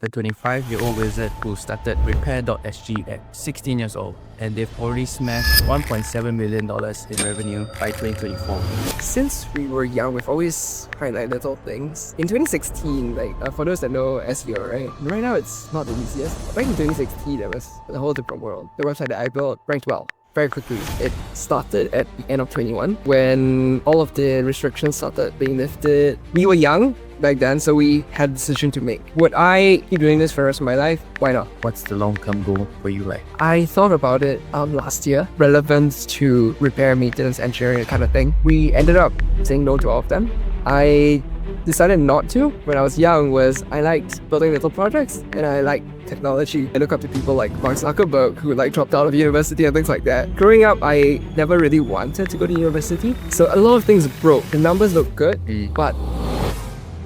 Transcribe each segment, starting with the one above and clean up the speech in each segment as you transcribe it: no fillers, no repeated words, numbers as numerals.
the 25-year-old wizard who started Repair.sg at 16 years old, and they've already smashed $1.7 million in revenue by 2024. Since we were young, we've always highlighted little things. In 2016, for those that know SEO, right? Right now it's not the easiest. Back in 2016, it was a whole different world. The website that I built ranked well very quickly. It started at the end of 21 when all of the restrictions started being lifted. We were young back then, so we had a decision to make. Would I keep doing this for the rest of my life? Why not? What's the long-term goal for you like? I thought about it last year, relevance to repair, maintenance, engineering, kind of thing. We ended up saying no to all of them. I decided not to when I was young was I liked building little projects and I liked technology. I look up to people like Mark Zuckerberg who dropped out of university and things like that. Growing up, I never really wanted to go to university. So a lot of things broke. The numbers look good, but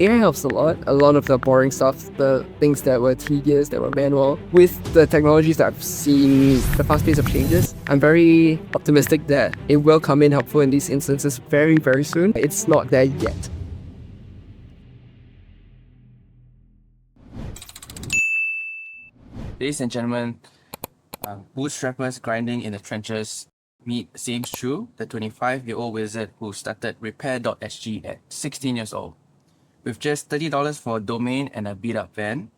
AI helps a lot. A lot of the boring stuff, the things that were tedious, that were manual. With the technologies that I've seen, the fast pace of changes, I'm very optimistic that it will come in helpful in these instances very, very soon. It's not there yet. Ladies and gentlemen, bootstrappers grinding in the trenches, meet Zames, the 25-year-old wizard who started Repair.sg at 16 years old. With just $30 for a domain and a beat-up van,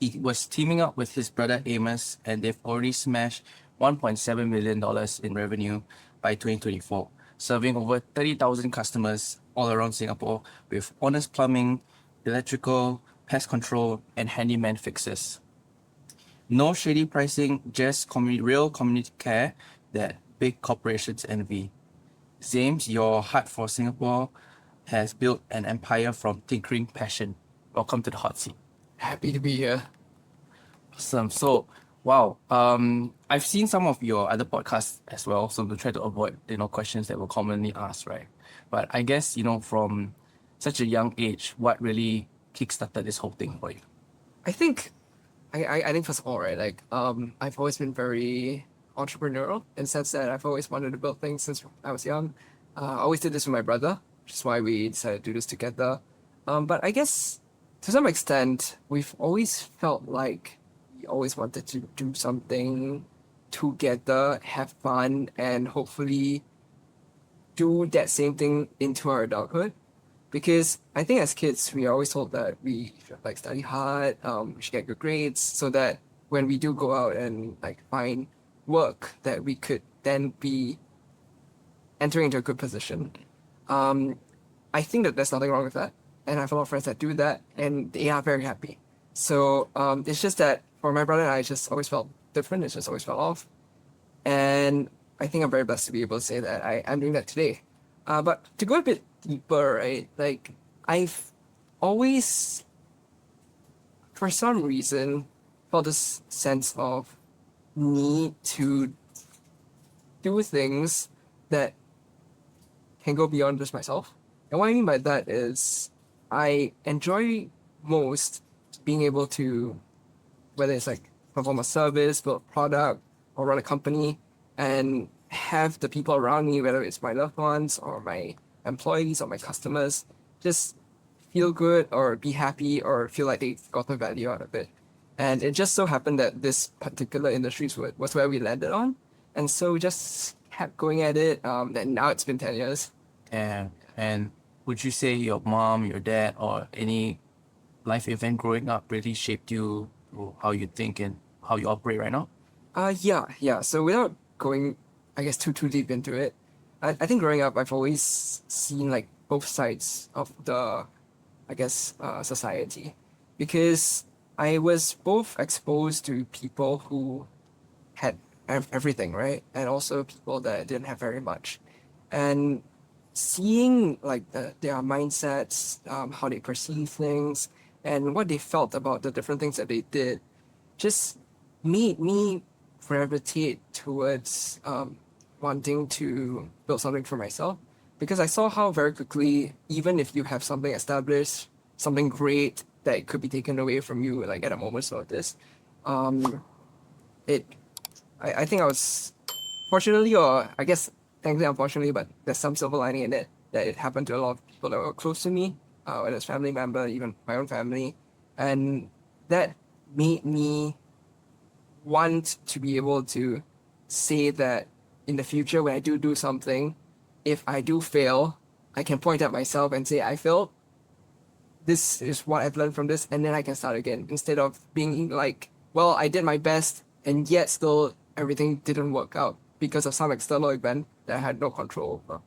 he was teaming up with his brother Amos, and they've already smashed $1.7 million in revenue by 2024, serving over 30,000 customers all around Singapore with honest plumbing, electrical, pest control, and handyman fixes. No shady pricing, just real community care that big corporations envy. Zames, your heart for Singapore has built an empire from tinkering passion. Welcome to the hot seat. Happy to be here. Awesome. So, wow. I've seen some of your other podcasts as well, so to try to avoid questions that were commonly asked, right? But I guess from such a young age, what really kickstarted this whole thing for you? I think first of all, right, I've always been very entrepreneurial in the sense that I've always wanted to build things since I was young. I always did this with my brother, which is why we decided to do this together. But I guess to some extent, we've always felt like we always wanted to do something together, have fun, and hopefully do that same thing into our adulthood. Because I think as kids, we are always told that we should study hard, we should get good grades, so that when we do go out and find work, that we could then be entering into a good position. I think that there's nothing wrong with that, and I have a lot of friends that do that, and they are very happy. So it's just that for my brother and I, just always felt different. It just always felt off, and I think I'm very blessed to be able to say that I'm doing that today. But to go a bit deeper, right? I've always, for some reason, felt this sense of need to do things that can go beyond just myself. And what I mean by that is I enjoy most being able to, whether it's perform a service, build a product, or run a company, and have the people around me, whether it's my loved ones or my employees or my customers, just feel good or be happy or feel like they've gotten value out of it. And it just so happened that this particular industry was where we landed on. And so we just kept going at it. And now it's been 10 years. And would you say your mom, your dad, or any life event growing up really shaped you, or how you think and how you operate right now? Yeah. So without going, I guess, too deep into it, I think growing up, I've always seen both sides of the, society, because I was both exposed to people who had everything, right, and also people that didn't have very much, and seeing their mindsets, how they perceive things, and what they felt about the different things that they did, just made me gravitate towards wanting to build something for myself, because I saw how very quickly, even if you have something established, something great, that it could be taken away from you at a moment's notice. I think I was, fortunately, or I guess thankfully, unfortunately, but there's some silver lining in it, that it happened to a lot of people that were close to me, whether it's family member, even my own family, and that made me want to be able to say that in the future when I do something, if I do fail, I can point at myself and say I failed. This is what I've learned from this, and then I can start again instead of being like, well, I did my best, and yet still everything didn't work out because of some external event that I had no control over.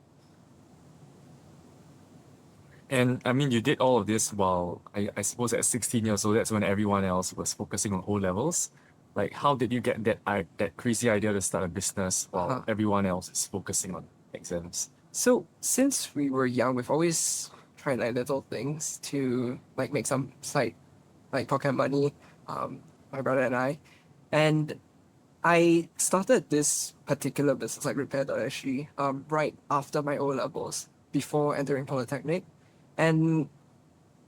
And I mean, you did all of this while I suppose at 16 years old, that's when everyone else was focusing on O levels. Like, how did you get that crazy idea to start a business while Uh-huh. everyone else is focusing on exams? So since we were young, we've always tried like little things to like make some side like pocket money, my brother and I. And I started this particular business like repair.sg right after my O levels, before entering Polytechnic. And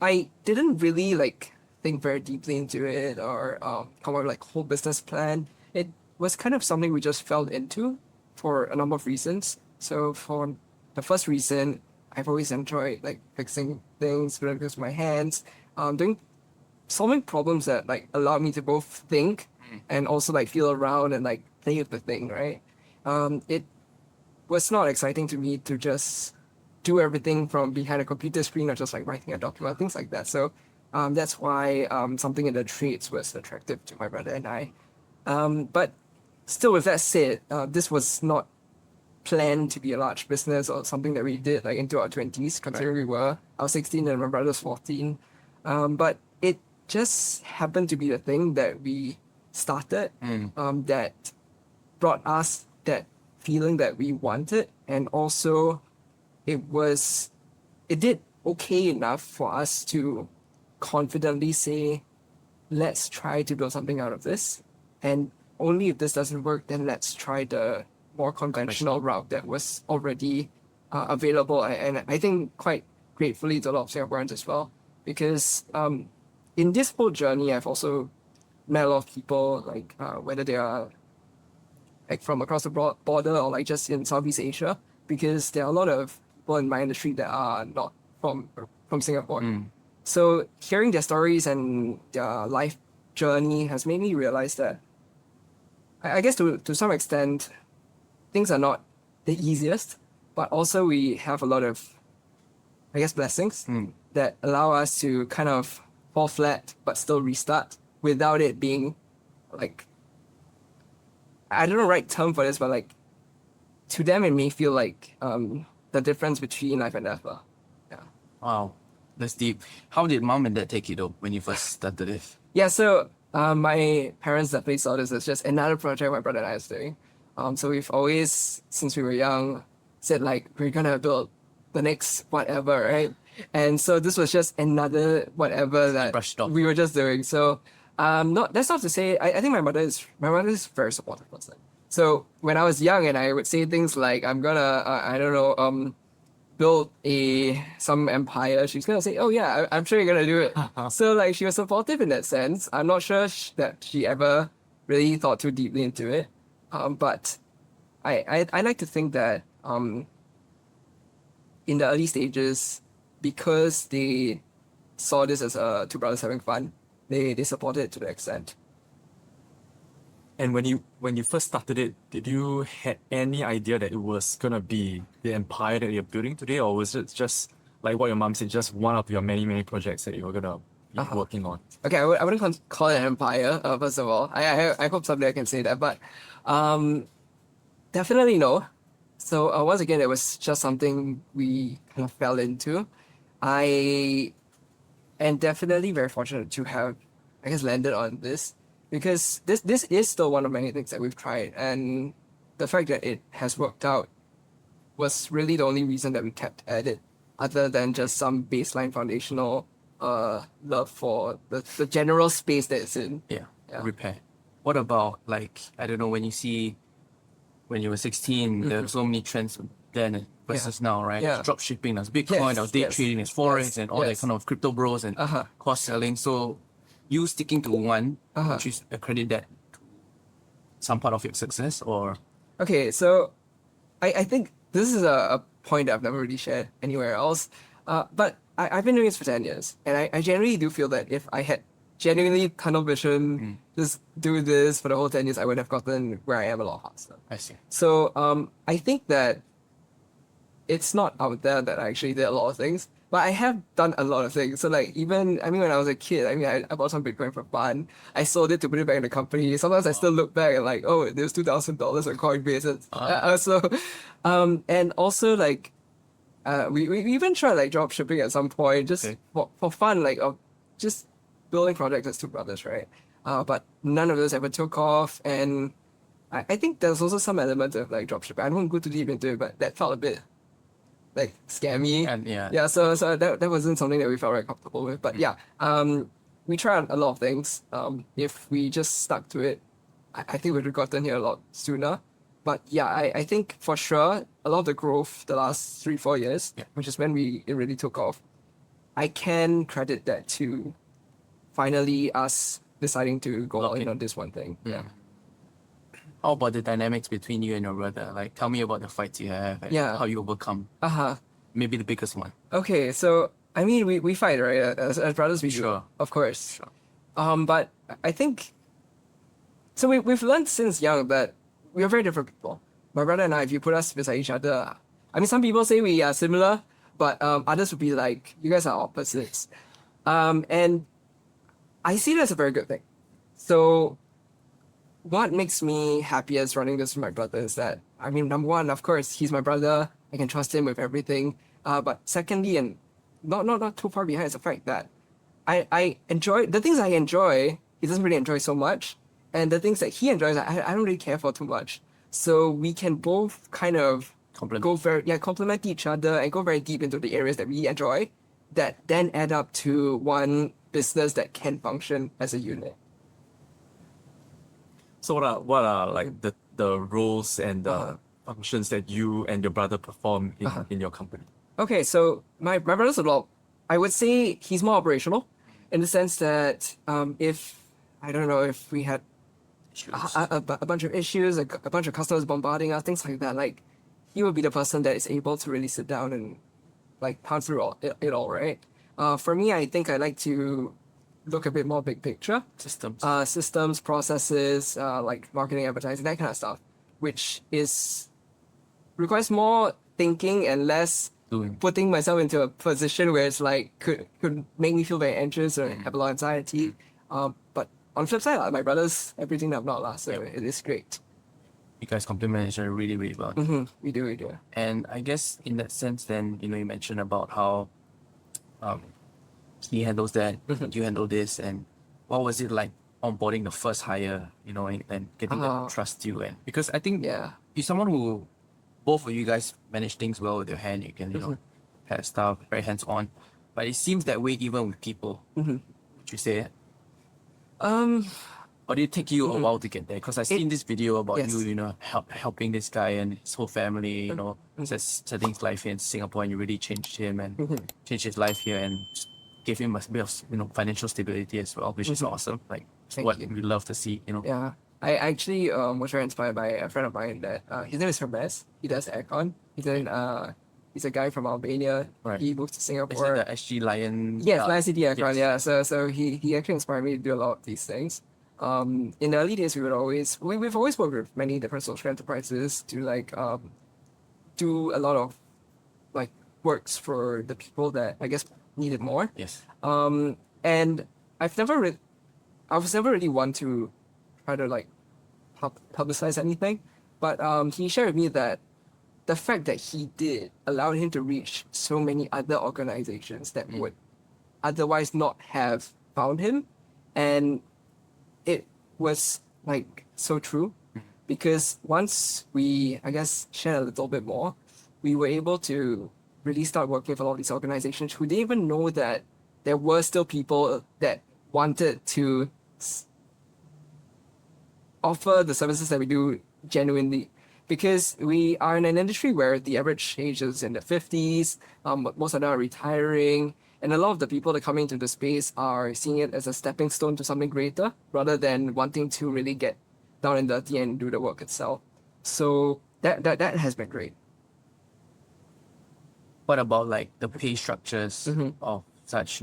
I didn't really like think very deeply into it or come up with like whole business plan. It was kind of something we just fell into for a number of reasons. So for the first reason, I've always enjoyed like fixing things with my hands, doing solving problems that like allow me to both think and also like feel around and like play with the thing, right? It was not exciting to me to just do everything from behind a computer screen or just like writing a document, things like that. So that's why something in the trades was attractive to my brother and I. But still, with that said, this was not planned to be a large business or something that we did like into our 20s, considering I was 16 and my brother's 14. But it just happened to be the thing that we started that brought us that feeling that we wanted, and also it did okay enough for us to confidently say, let's try to build something out of this, and only if this doesn't work, then let's try the more conventional route that was already available, and I think quite gratefully to a lot of Singaporeans as well, because in this whole journey I've also met a lot of people, like whether they are like from across the border or like just in Southeast Asia, because there are a lot of people in my industry that are not from Singapore. So hearing their stories and their life journey has made me realize that I guess to some extent things are not the easiest, but also we have a lot of, I guess, blessings that allow us to kind of fall flat but still restart without it being like, I don't know the right term for this, but like to them it may feel like the difference between life and death. Yeah. Wow, that's deep. How did mom and dad take it though when you first started it? Yeah, so my parents definitely saw this as just another project my brother and I is doing. So we've always, since we were young, said like we're gonna build the next whatever, right? And so this was just another whatever that Brushed off. we were just doing. So not that's not to say I think my mother is a very supportive person. So when I was young and I would say things like I'm gonna I don't know build some empire, she's gonna say, oh yeah, I'm sure you're gonna do it. So like she was supportive in that sense. I'm not sure that she ever really thought too deeply into it, but I like to think that in the early stages, because they saw this as two brothers having fun, they supported it to the extent. And when you first started it, did you had any idea that it was gonna be the empire that you're building today, or was it just like what your mom said, just one of your many projects that you were gonna be working on? Okay, I wouldn't call it an empire. First of all, I hope someday I can say that, but definitely no. So once again, it was just something we kind of fell into. I am definitely very fortunate to have, I guess, landed on this, because this is still one of many things that we've tried, and the fact that it has worked out was really the only reason that we kept at it, other than just some baseline foundational love for the general space that it's in. Yeah, Yeah. repair. What about like, I don't know, when you see when you were 16, there were so many trends then versus now, right? Yeah. Drop shipping, there's Bitcoin, there's day trading, there's Forex, yes, and all that yes. kind of crypto bros and cross selling. So you sticking to one, would you accredit that to some part of your success, or? Okay, so I think this is a point that I've never really shared anywhere else. But I've been doing this for 10 years, and I generally do feel that if I had genuinely tunnel vision, just do this for the whole 10 years, I would have gotten where I am a lot faster. I see. So I think that it's not out there that I actually did a lot of things, but I have done a lot of things. So like even I mean when I was a kid, I mean I bought some Bitcoin for fun. I sold it to put it back in the company. Sometimes I still look back and like, oh, there's $2,000 on Coinbase. And also like we even tried like drop shipping at some point just Okay. for fun, like of just building projects as two brothers, right? But none of those ever took off, and I think there's also some element of like drop shipping. I don't go too deep into it, but that felt a bit like scammy. And yeah. Yeah, so that wasn't something that we felt very comfortable with. But yeah, we tried a lot of things. If we just stuck to it, I think we'd have gotten here a lot sooner. But yeah, I think for sure a lot of the growth the last 3-4 years, Yeah. which is when it really took off, I can credit that to finally us deciding to go all Lock in in. on this one thing. Yeah. How about the dynamics between you and your brother? Like, tell me about the fights you have and Yeah. how you overcome. Uh-huh. Maybe the biggest one. Okay, so I mean we fight, right? As brothers we do. Sure. Of course. Sure. But I think so we've learned since young that we are very different people. My brother and I, if you put us beside each other, I mean some people say we are similar, but others would be like, you guys are opposites. And I see it as a very good thing. So what makes me happiest running this with my brother is that, I mean, number one, of course, he's my brother. I can trust him with everything. But secondly, and not too far behind, is the fact that I enjoy the things I enjoy. He doesn't really enjoy so much, and the things that he enjoys, I don't really care for too much. So we can both kind of complement each other and go very deep into the areas that we enjoy, that then add up to one business that can function as a unit. So what are like the roles and the functions that you and your brother perform in your company? Okay, so my brother's a lot. I would say he's more operational, in the sense that if I don't know if we had a bunch of issues, a bunch of customers bombarding us, things like that, like he would be the person that is able to really sit down and like pound through it all, right? For me, I think I like to look a bit more big picture. Systems. Systems, processes, like marketing, advertising, that kind of stuff, which requires more thinking and less Doing. putting myself into a position where it's like could make me feel very anxious or have a lot of anxiety. But on the flip side, my brother's everything that I'm not, so it is great. You guys complement each other really, really well. We do. And I guess in that sense, then, you mentioned about how he handles that, you handle this, and what was it like onboarding the first hire, and getting them to trust you? And because I think Yeah. you're someone who, both of you guys manage things well with your hand. You can, pair stuff, very hands-on. But it seems that way even with people. Would you say it? Or did it take you a while to get there? Because I've seen this video about Yes. you, helping this guy and his whole family, setting his life here in Singapore, and you really changed him and changed his life here and just gave him a bit of, financial stability as well, which is awesome. Like, it's Thank what you. we love to see, Yeah. I actually was very inspired by a friend of mine that his name is Hermes. He does aircon. He's a guy from Albania. Right. He moved to Is Singapore. it the SG Lion? Yes, Lion City Aircon, yes. yeah. So he actually inspired me to do a lot of these things. In the early days, we've always worked with many different social enterprises to do a lot of like works for the people that I guess needed more. Yes. And I was never really one to try to like publicize anything, but he shared with me that the fact that he did allowed him to reach so many other organizations that would otherwise not have found him, and it was like so true, because once we, I guess, shared a little bit more, we were able to really start working with a lot of these organizations who didn't even know that there were still people that wanted to offer the services that we do genuinely, because we are in an industry where the average age is in the 50s, most of them are retiring, and a lot of the people that come into the space are seeing it as a stepping stone to something greater, rather than wanting to really get down and dirty and do the work itself. So that has been great. What about like the pay structures of such,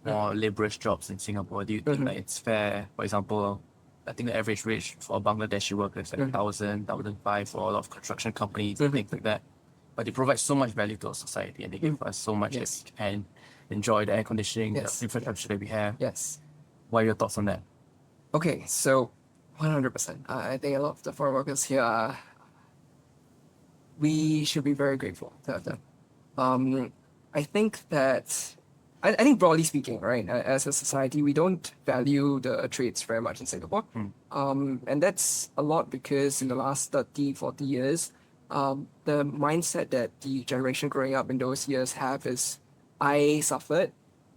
more laborious jobs in Singapore? Do you think like it's fair? For example, I think the average wage for a Bangladeshi worker is like 1,000, for a lot of construction companies and things like that. But they provide so much value to our society and they give us so much Yes. that we can enjoy the air conditioning, Yes. the infrastructure that we have. Yes. What are your thoughts on that? Okay, so 100%. I think a lot of the foreign workers here are, we should be very grateful to have them. I think that, I think broadly speaking, right, as a society, we don't value the trades very much in Singapore. And that's a lot because in the last 30, 40 years, the mindset that the generation growing up in those years have is, I suffered,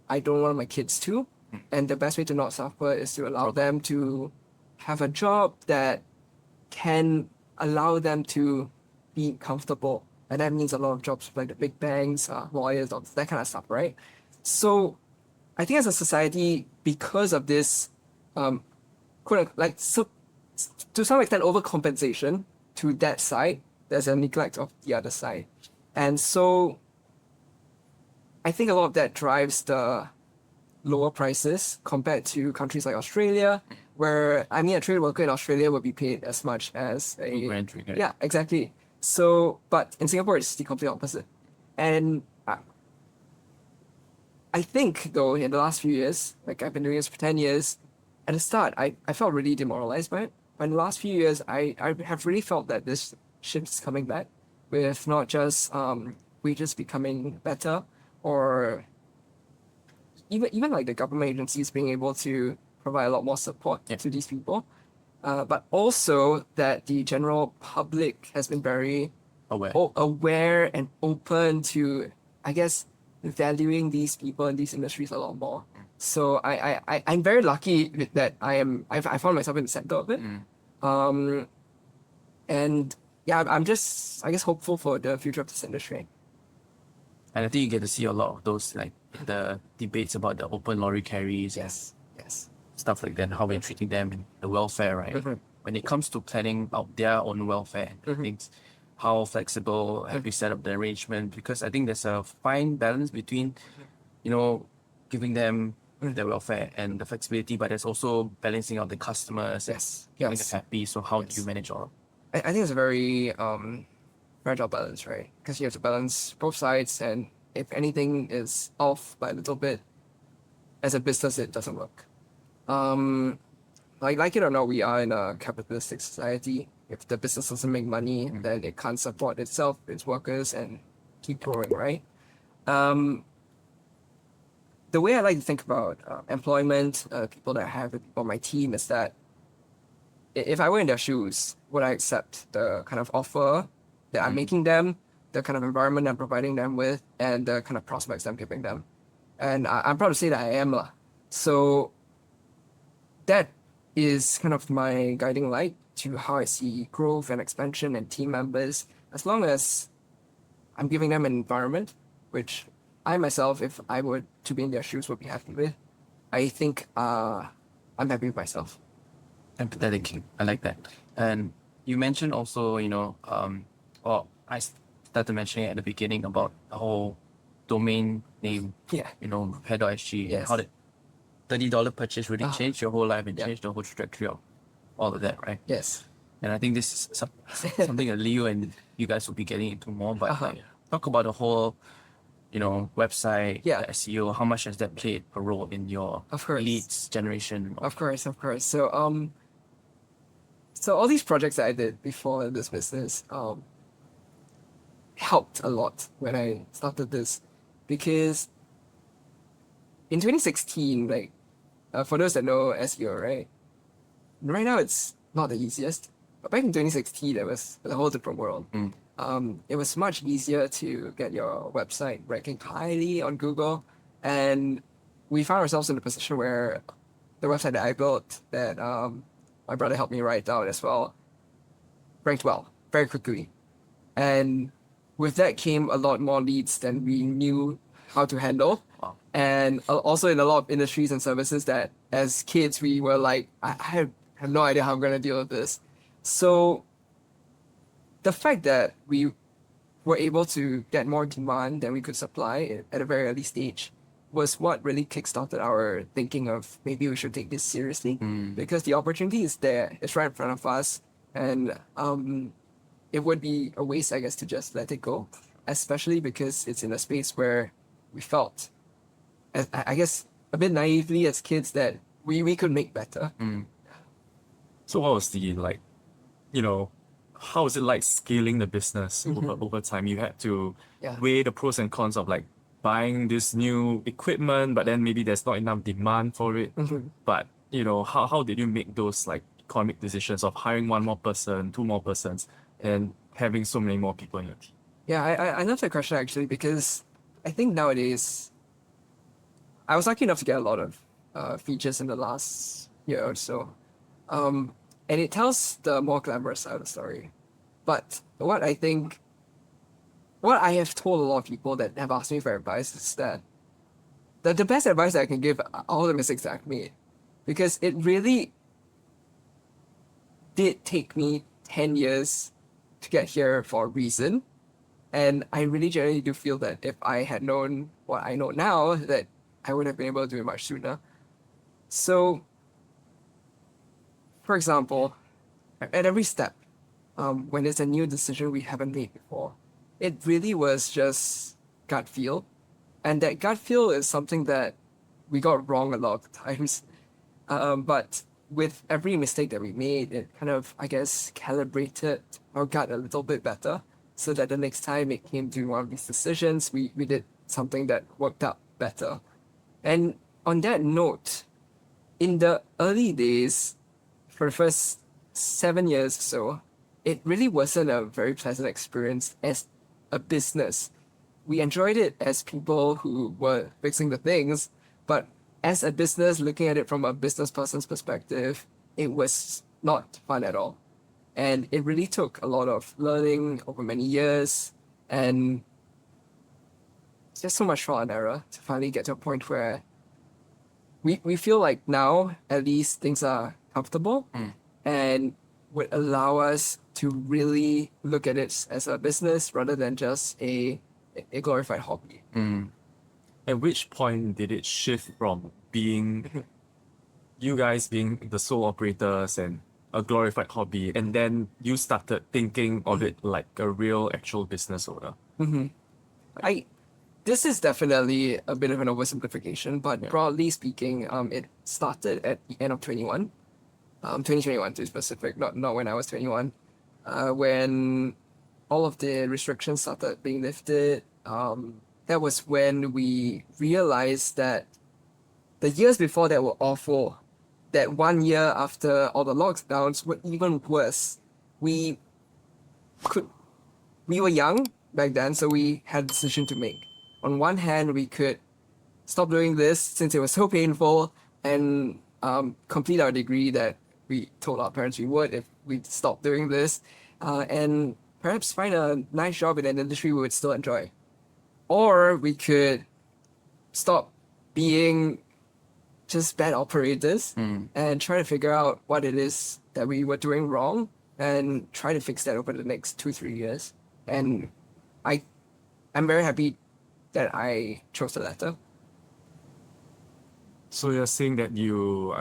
I don't want my kids to, and the best way to not suffer is to allow them to have a job that can allow them to be comfortable. And that means a lot of jobs like the big banks, lawyers, all that kind of stuff, right? So I think as a society, because of this, so to some extent, overcompensation to that side, there's a neglect of the other side. And so I think a lot of that drives the lower prices compared to countries like Australia, where, I mean, a trade worker in Australia would be paid as much as a... Uber entry, right? Yeah, exactly. So, but in Singapore, it's the complete opposite. And I think, though, in the last few years, like I've been doing this for 10 years, at the start, I felt really demoralized by it. But in the last few years, I have really felt that this shift is coming back with not just wages becoming better, or even like the government agencies being able to provide a lot more support to these people, but also that the general public has been very aware and open to, I guess, valuing these people in these industries a lot more. So I'm very lucky that I found myself in the center of it. And yeah, I'm just, I guess, hopeful for the future of this industry. And I think you get to see a lot of those, like the debates about the open lorry carries, Yes. stuff like that, how we're treating them and the welfare, right? When it comes to planning out their own welfare and things, how flexible have we set up the arrangement? Because I think there's a fine balance between, giving them their welfare and the flexibility, but there's also balancing out the customers and keeping us happy. So how do you manage all? I think it's a very fragile balance, right? Because you have to balance both sides, and if anything is off by a little bit, as a business, it doesn't work. Like it or not, we are in a capitalistic society. If the business doesn't make money, then it can't support itself, its workers, and keep growing, right? The way I like to think about employment, people that I have on my team, is that if I were in their shoes, would I accept the kind of offer that I'm making them, the kind of environment I'm providing them with, and the kind of prospects I'm giving them? And I'm proud to say that I am. So that is kind of my guiding light to how I see growth and expansion and team members. As long as I'm giving them an environment which I myself, if I were to be in their shoes, would be happy with, I think I'm happy with myself. Empathetic. I like that. And you mentioned also, I started mentioning at the beginning about the whole domain name, repair.sg, and how that $30 purchase really changed your whole life and changed the whole trajectory of all of that, right? Yes. And I think this is something that Leo and you guys will be getting into more, but talk about the whole, website, the SEO, how much has that played a role in your leads generation? Of course. So, so all these projects that I did before this business helped a lot when I started this, because in 2016, for those that know SEO, right now it's not the easiest, but back in 2016, it was a whole different world. It was much easier to get your website ranking highly on Google, and we found ourselves in a position where the website that I built, that my brother helped me write down as well, ranked well very quickly. And with that came a lot more leads than we knew how to handle. And also in a lot of industries and services that as kids we were like, I have no idea how I'm going to deal with this. So the fact that we were able to get more demand than we could supply at a very early stage was what really kickstarted our thinking of maybe we should take this seriously, because the opportunity is there, it's right in front of us, and it would be a waste, I guess, to just let it go, especially because it's in a space where we felt, I guess, a bit naively as kids that we could make better. So what was the like, you know, how was it like scaling the business over time? You had to Yeah. weigh the pros and cons of like buying this new equipment, but then maybe there's not enough demand for it. But you know, how did you make those like economic decisions of hiring one more person, two more persons, and having so many more people in your team? Yeah, I love that question actually, because I think nowadays I was lucky enough to get a lot of features in the last year or so. And it tells the more glamorous side of the story. But what I have told a lot of people that have asked me for advice is that the best advice that I can give are all the mistakes that I've made. Because it really did take me 10 years to get here for a reason. And I really genuinely do feel that if I had known what I know now, that I would have been able to do it much sooner. So, for example, at every step, when it's a new decision we haven't made before, it really was just gut feel. And that gut feel is something that we got wrong a lot of times. But with every mistake that we made, it kind of, I guess, calibrated our gut a little bit better, so that the next time it came to one of these decisions, we did something that worked out better. And on that note, in the early days, for the first 7 years or so, it really wasn't a very pleasant experience as a business. We enjoyed it as people who were fixing the things, but as a business, looking at it from a business person's perspective, it was not fun at all. And it really took a lot of learning over many years, and just so much trial and error to finally get to a point where we feel like now at least things are comfortable and would allow us to really look at it as a business rather than just a glorified hobby. At which point did it shift from being you guys being the sole operators and a glorified hobby, and then you started thinking of it like a real actual business owner? This is definitely a bit of an oversimplification, but broadly speaking, it started at the end of 2021 to be specific, not when I was 21, when all of the restrictions started being lifted. That was when we realized that the years before that were awful. That 1 year after all the lockdowns were even worse. We were young back then, so we had a decision to make. On one hand, we could stop doing this since it was so painful and complete our degree that we told our parents we would if we stopped doing this, and perhaps find a nice job in an industry we would still enjoy. Or we could stop being just bad operators and try to figure out what it is that we were doing wrong and try to fix that over the next 2-3 years. And I'm very happy that I chose the latter. So you're saying that you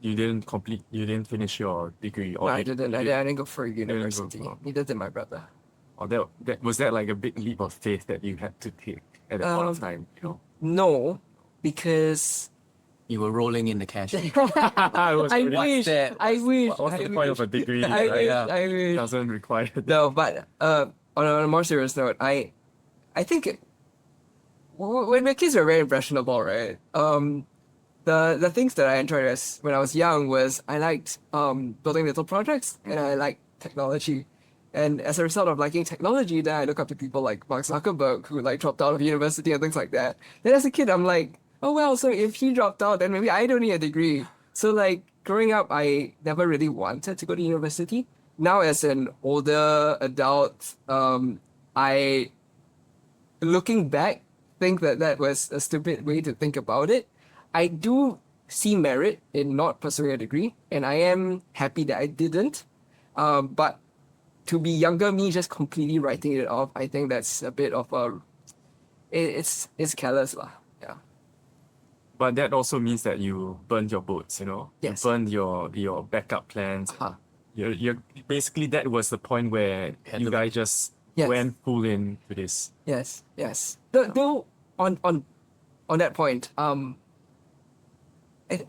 didn't finish your degree, or No, I didn't go for university. for- Neither did my brother. or that was that like a big leap of faith that you had to take at that point of time, you know? No, because You were rolling in the cash. It was I already- wish. that? I wish. What's the point of a degree? I right? wish. Yeah. I wish. Doesn't require that. No, but on a more serious note, I think when my kids were very impressionable, right? The things that I enjoyed when I was young was I liked building little projects, and I liked technology. And as a result of liking technology, then I look up to people like Mark Zuckerberg, who like dropped out of university and things like that. Then as a kid, I'm like, oh well, so if he dropped out, then maybe I don't need a degree. So like growing up, I never really wanted to go to university. Now as an older adult, I, looking back, think that was a stupid way to think about it. I do see merit in not pursuing a degree, and I am happy that I didn't. But to be younger me just completely writing it off, I think that's a bit of a it's careless lah. Yeah. But that also means that you burned your boats, you know? Yes. You burned your backup plans. Uh-huh. You're basically that was the point where Had you to- guys just Yes. went full in to this. Yes, yes. Though on that point, I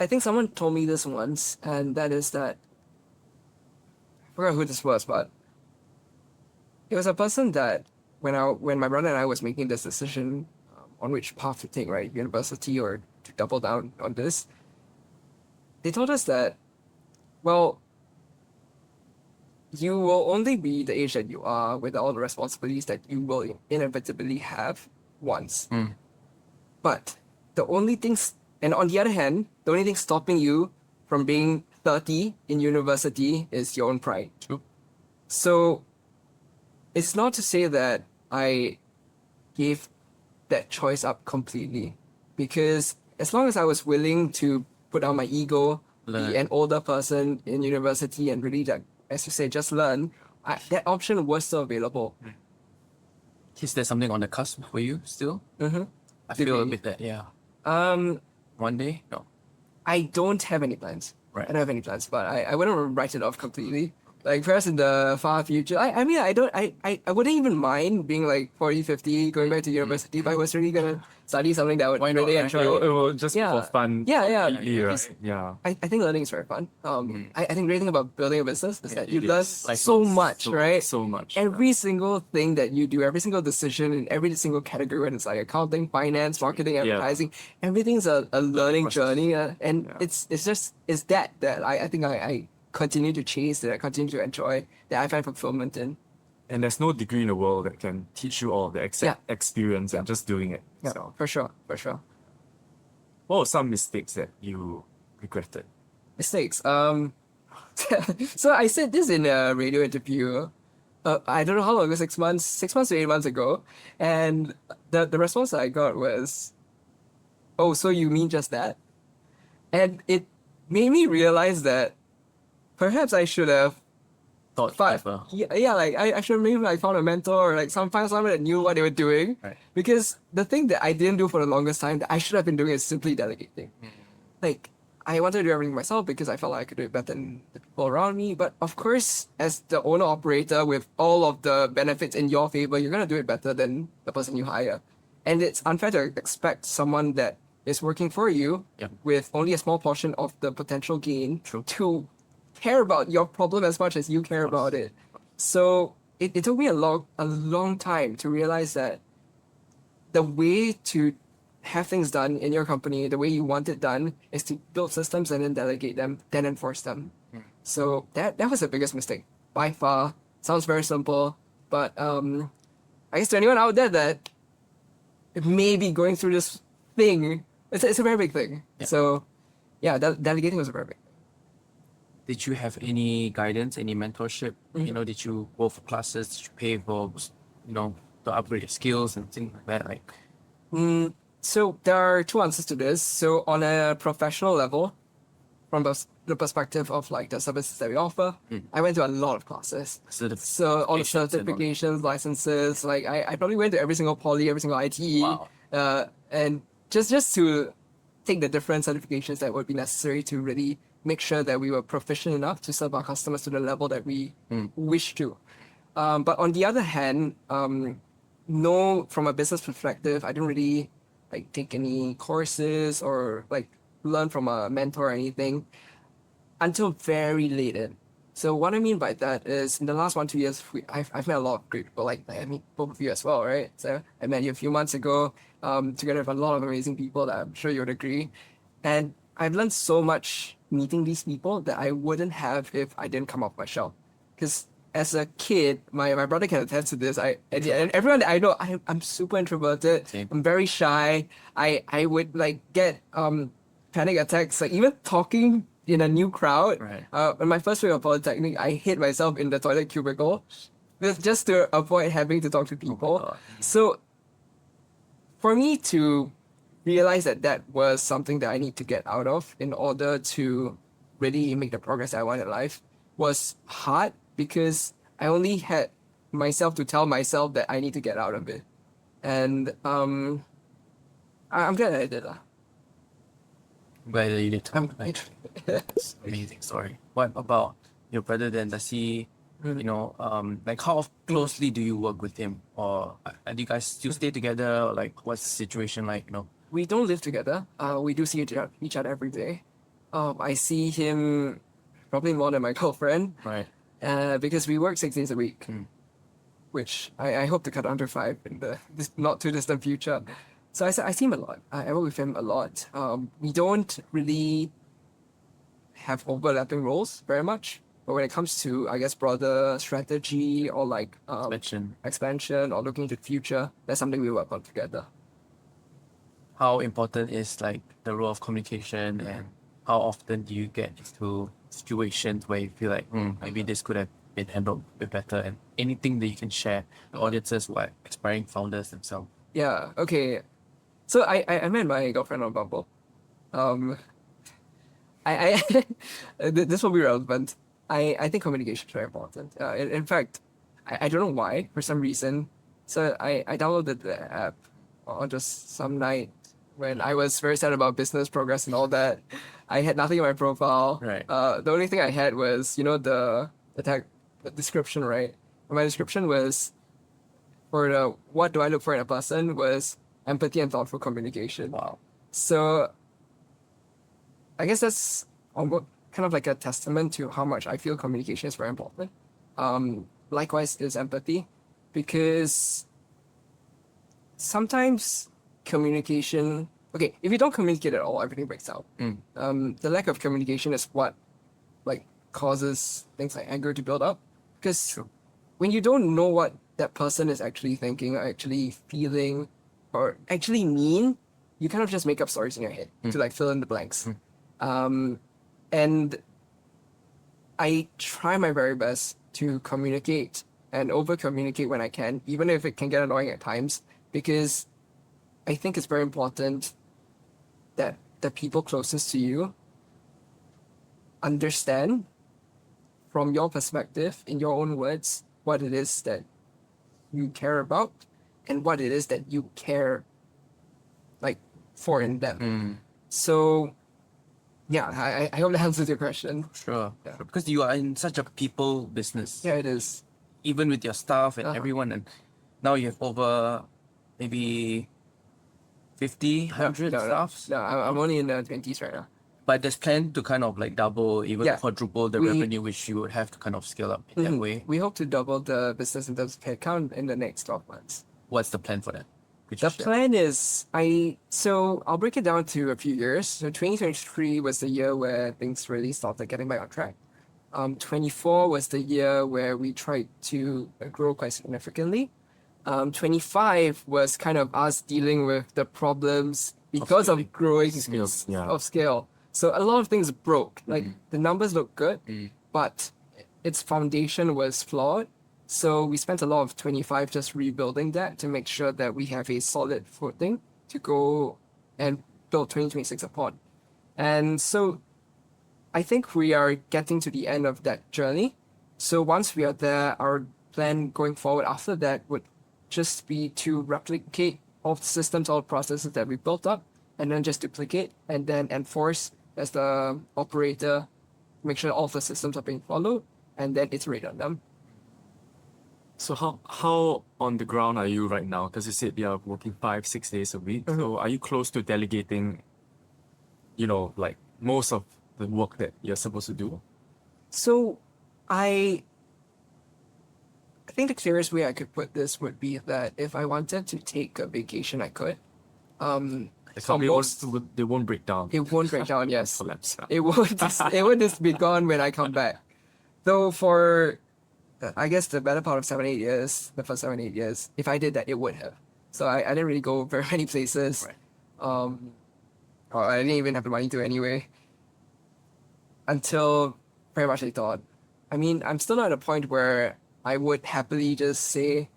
think someone told me this once, and that is that I forgot who this was, but it was a person that when my brother and I was making this decision on which path to take, right, university or to double down on this, they told us that, well, you will only be the age that you are with all the responsibilities that you will inevitably have once. Mm. But the only things, and on the other hand, the only thing stopping you from being 30 in university is your own pride. True. So it's not to say that I gave that choice up completely, because as long as I was willing to put down my ego, Learn. be an older person in university, and really, like, as you say, just learn, that option was still available. Is there something on the cusp for you still? Mm-hmm. I feel a Degree. bit that, yeah. Um, One day? No. I don't have any plans. Right. I don't have any plans, but I wouldn't write it off completely. Like, perhaps in the far future, I mean, I wouldn't even mind being like 40, 50, going back to university, but I was really gonna study something that I would Why not, really right? enjoy. It will just Yeah. for fun. Yeah, yeah. completely, right? Because Yeah. I think learning is very fun. I think great thing about building a business is that you it learn is. so much, So- right? So much. Every single thing that you do, every single decision in every single category, whether it's like accounting, finance, marketing, Yeah. advertising, everything's a learning process. journey. And Yeah. it's that I think I continue to chase, that I continue to enjoy, that I find fulfillment in. And there's no degree in the world that can teach you all of the exact Yeah. experience and just doing it. Yeah, So, for sure, for sure. what were some mistakes that you regretted? Mistakes. So I said this in a radio interview. I don't know how long ago, 6 months to 8 months ago, and the response that I got was, "Oh, so you mean just that?" And it made me realize that perhaps I should have Thought five. clever. Yeah, like I should maybe like found a mentor or like find someone that knew what they were doing. Right. Because the thing that I didn't do for the longest time that I should have been doing is simply delegating. Like, I wanted to do everything myself because I felt like I could do it better than the people around me. But of course, as the owner operator with all of the benefits in your favor, you're gonna do it better than the person you hire. And it's unfair to expect someone that is working for you Yep. with only a small portion of the potential gain True. to care about your problem as much as you care about it. So it took me a long time to realize that the way to have things done in your company, the way you want it done, is to build systems and then delegate them, then enforce them. So that was the biggest mistake by far. Sounds very simple, but I guess to anyone out there that may be going through this thing, it's a very big thing. Yeah. So yeah, delegating was a very big thing. Did you have any guidance, any mentorship? You know, did you go for classes? Did you pay for, to upgrade your skills and things like that? Like, So there are two answers to this. So on a professional level, from the perspective of like the services that we offer, I went to a lot of classes. So all the Certifications and all. certifications, licenses, like I probably went to every single poly, every single ITE, Wow. and just to take the different certifications that would be necessary to really make sure that we were proficient enough to serve our customers to the level that we wish to. But on the other hand, no, from a business perspective, I didn't really like take any courses or like learn from a mentor or anything until very late in. So what I mean by that is in the last 1-2 years, I've met a lot of great people. Like I meet both of you as well, right? So I met you a few months ago, together with a lot of amazing people that I'm sure you would agree. And I've learned so much meeting these people that I wouldn't have if I didn't come off my shell. Because as a kid, my brother can attest to this. And everyone that I know, I'm super introverted. Same. I'm very shy. I would like get panic attacks, like even talking in a new crowd. Right. In my first week of polytechnic, I hid myself in the toilet cubicle, just to avoid having to talk to people. God. So for me to realize that was something that I need to get out of in order to really make the progress I want in life was hard, because I only had myself to tell myself that I need to get out of it. And I'm glad I did that. Whether you need to. I'm Right. Amazing story. What about your brother then? Does he, like how closely do you work with him? Or do you guys still stay together? Or like what's the situation like, We don't live together. We do see each other every day. I see him probably more than my girlfriend, Right. because we work 6 days a week, which I hope to cut under 5 in the not too distant future. So I see him a lot. I work with him a lot. We don't really have overlapping roles very much, but when it comes to, I guess, broader strategy or like expansion or looking into the future, that's something we work on together. How important is like the role of communication, and how often do you get into situations where you feel like maybe this could have been handled a bit better, and anything that you can share the audiences or aspiring founders themselves? Yeah, okay. So I met my girlfriend on Bumble. Um, this will be relevant. I think communication is very important. In fact, I don't know why, for some reason. So I downloaded the app on just some night when I was very sad about business progress and all that. I had nothing in my profile. Right. The only thing I had was, the tag, the description, right? And my description was, for the what do I look for in a person, was empathy and thoughtful communication. Wow. So I guess that's almost kind of like a testament to how much I feel communication is very important. Likewise is empathy, because sometimes communication, okay, if you don't communicate at all, everything breaks down. The lack of communication is what like causes things like anger to build up, because True. when you don't know what that person is actually thinking or actually feeling or actually mean, you kind of just make up stories in your head to like fill in the blanks. And I try my very best to communicate and over communicate when I can, even if it can get annoying at times, because I think it's very important that the people closest to you understand from your perspective, in your own words, what it is that you care about and what it is that you care like for in them. So yeah, I hope that answers your question. Sure. Yeah. Sure. Because you are in such a people business. Yeah, it is. Even with your staff and Uh-huh. everyone, and now you have over maybe 50, 100 staffs. No, I'm only in the 20s right now. But there's plan to kind of like double, even Yeah. quadruple the revenue, which you would have to kind of scale up in that way. We hope to double the business in terms of headcount in the next 12 months. What's the plan for that? Could The you share? plan is so I'll break it down to a few years. So 2023 was the year where things really started getting back on track. 24 was the year where we tried to grow quite significantly. 25 was kind of us dealing with the problems because of growing Skills, yeah. of scale. So a lot of things broke. Like the numbers look good, but its foundation was flawed. So we spent a lot of 25 just rebuilding that to make sure that we have a solid footing to go and build 2026 upon. And so I think we are getting to the end of that journey. So once we are there, our plan going forward after that would just be to replicate all the systems, all the processes that we built up, and then just duplicate and then enforce as the operator, make sure all the systems are being followed, and then iterate on them. So how on the ground are you right now? Because you said you're working 5-6 days a week. So are you close to delegating, like most of the work that you're supposed to do? So I think the clearest way I could put this would be that if I wanted to take a vacation, I could. The company they won't break down. It won't break down, yes. Collapse. It would just be gone when I come back. Though for, I guess, the better part of 7-8 years, the first 7-8 years, if I did that, it would have. So I didn't really go very many places. Right. Or I didn't even have the money to anyway. Until very much I thought. I mean, I'm still not at a point where I would happily just say,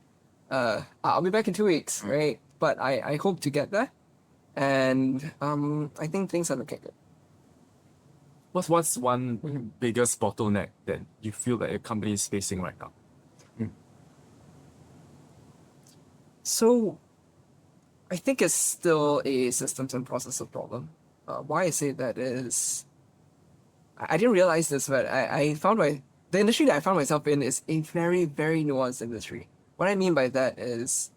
I'll be back in 2 weeks, right? But I hope to get there. And I think things are looking good. What's one biggest bottleneck that you feel that your company is facing right now? So I think it's still a systems and processes problem. Why I say that is, I didn't realize this, but I found the industry that I found myself in is a very, very nuanced industry. What I mean by that is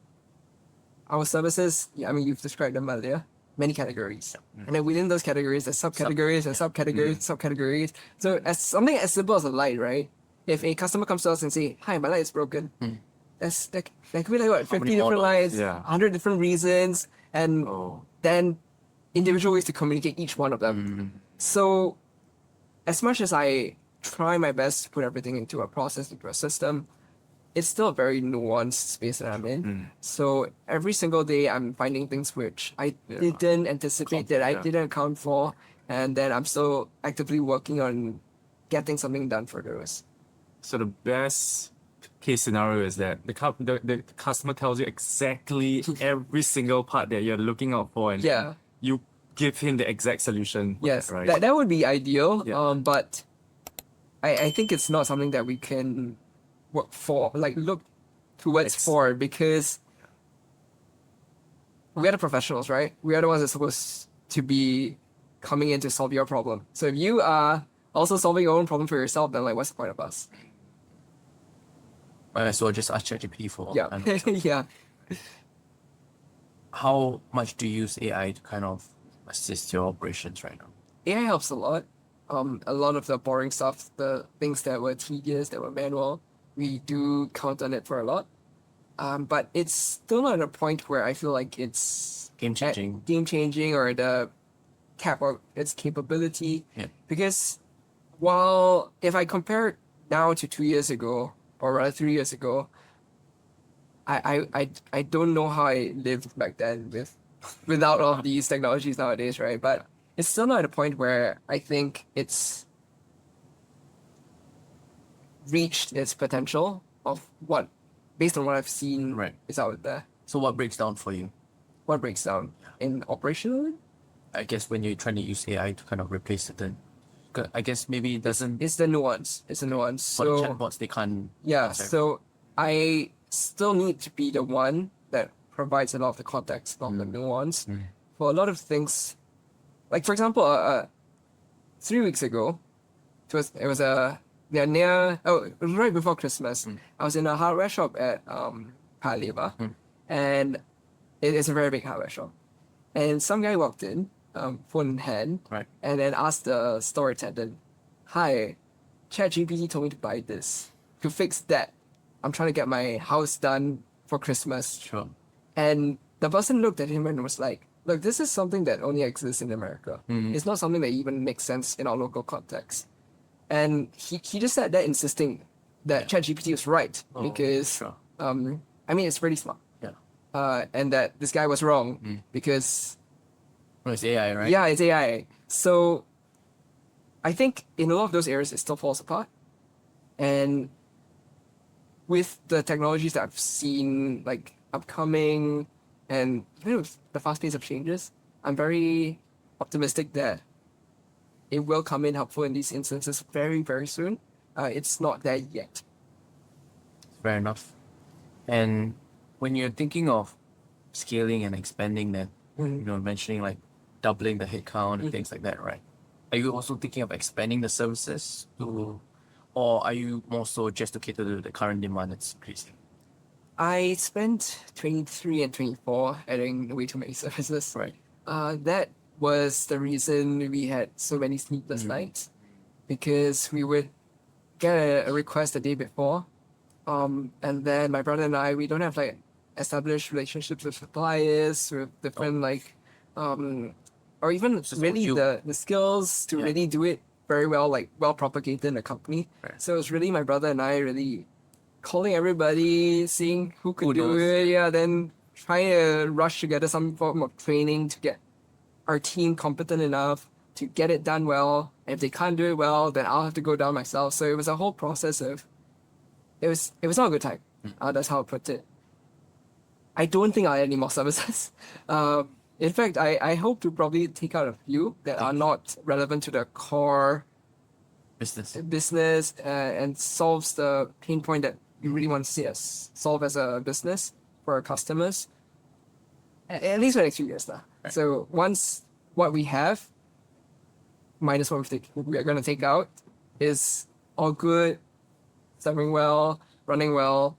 our services, yeah, I mean, you've described them earlier, many categories. And then within those categories, there's subcategories, there's subcategories, subcategories. So as something as simple as a light, right? If a customer comes to us and say, "Hi, my light is broken," that could be like what, 50 many different models? lights, Yeah. 100 different reasons, and Oh. then individual ways to communicate each one of them. So as much as I try my best to put everything into a process, into a system, it's still a very nuanced space that I'm in. So every single day I'm finding things which I didn't anticipate, that I Yeah. didn't account for, and then I'm still actively working on getting something done for those. So the best case scenario is that the customer tells you exactly every single part that you're looking out for, and Yeah. you give him the exact solution. Yes, right. that would be ideal. Yeah. But I think it's not something that we can work for, like look towards Ex- for, because we are the professionals, right? We are the ones that's supposed to be coming in to solve your problem. So if you are also solving your own problem for yourself, then like what's the point of us? Might as well just ask ChatGPT for Yeah. kind of- Yeah. How much do you use AI to kind of assist your operations right now? AI helps a lot. A lot of the boring stuff, the things that were tedious, that were manual, we do count on it for a lot. But it's still not at a point where I feel like it's Game changing. game changing or the cap of its capability. Yeah. Because while if I compare it now to 2 years ago, or rather 3 years ago, I don't know how I lived back then without all of these technologies nowadays, right? But it's still not at a point where I think it's reached its potential of what, based on what I've seen, Right. is out there. So what breaks down for you? What breaks down in operationally? I guess when you're trying to use AI to kind of replace certain, 'cause I guess maybe it doesn't. It's the nuance. It's the nuance. For the So chatbots, they can't. yeah, answer. so I still need to be the one that provides a lot of the context, not the nuance. For a lot of things, like for example, 3 weeks ago, it was it was right before Christmas. I was in a hardware shop at Paya Lebar, and it is a very big hardware shop. And some guy walked in, phone in hand, Right. and then asked the store attendant, "Hi, ChatGPT told me to buy this to fix that. I'm trying to get my house done for Christmas." Sure. And the person looked at him and was like, "Look, this is something that only exists in America. It's not something that even makes sense in our local context." And he just said that, insisting that ChatGPT was right, Oh, because sure. I mean, it's pretty smart. Yeah. And that this guy was wrong because Well, it's AI, right? yeah, it's AI. So I think in a lot of those areas it still falls apart. And with the technologies that I've seen like upcoming, and even with the fast pace of changes, I'm very optimistic that it will come in helpful in these instances very, very soon. It's not there yet. Fair enough. And when you're thinking of scaling and expanding that, mentioning like doubling the headcount and things like that, right? Are you also thinking of expanding the services to, or are you more so just to cater to the current demand that's increasing? I spent 23 and 24 adding way too many services. Right. That was the reason we had so many sleepless nights, because we would get a request the day before, and then my brother and I, we don't have like established relationships with suppliers, with different or even just really you. the skills to Yeah. really do it very well, like well propagated in the company. Right. So it's really my brother and I really calling everybody, seeing who could Who do knows? it. Yeah, then trying to rush together some form of training to get our team competent enough to get it done well. And if they can't do it well, then I'll have to go down myself. So it was a whole process of it was not a good time. That's how I put it. I don't think I'll add any more services. In fact, I hope to probably take out a few that are not relevant to the core Business. business, and solves the pain point that we really want to see us solve as a business for our customers. At least for the next few years now. Right. So once what we have minus what we are going to take out is all good, serving well, running well.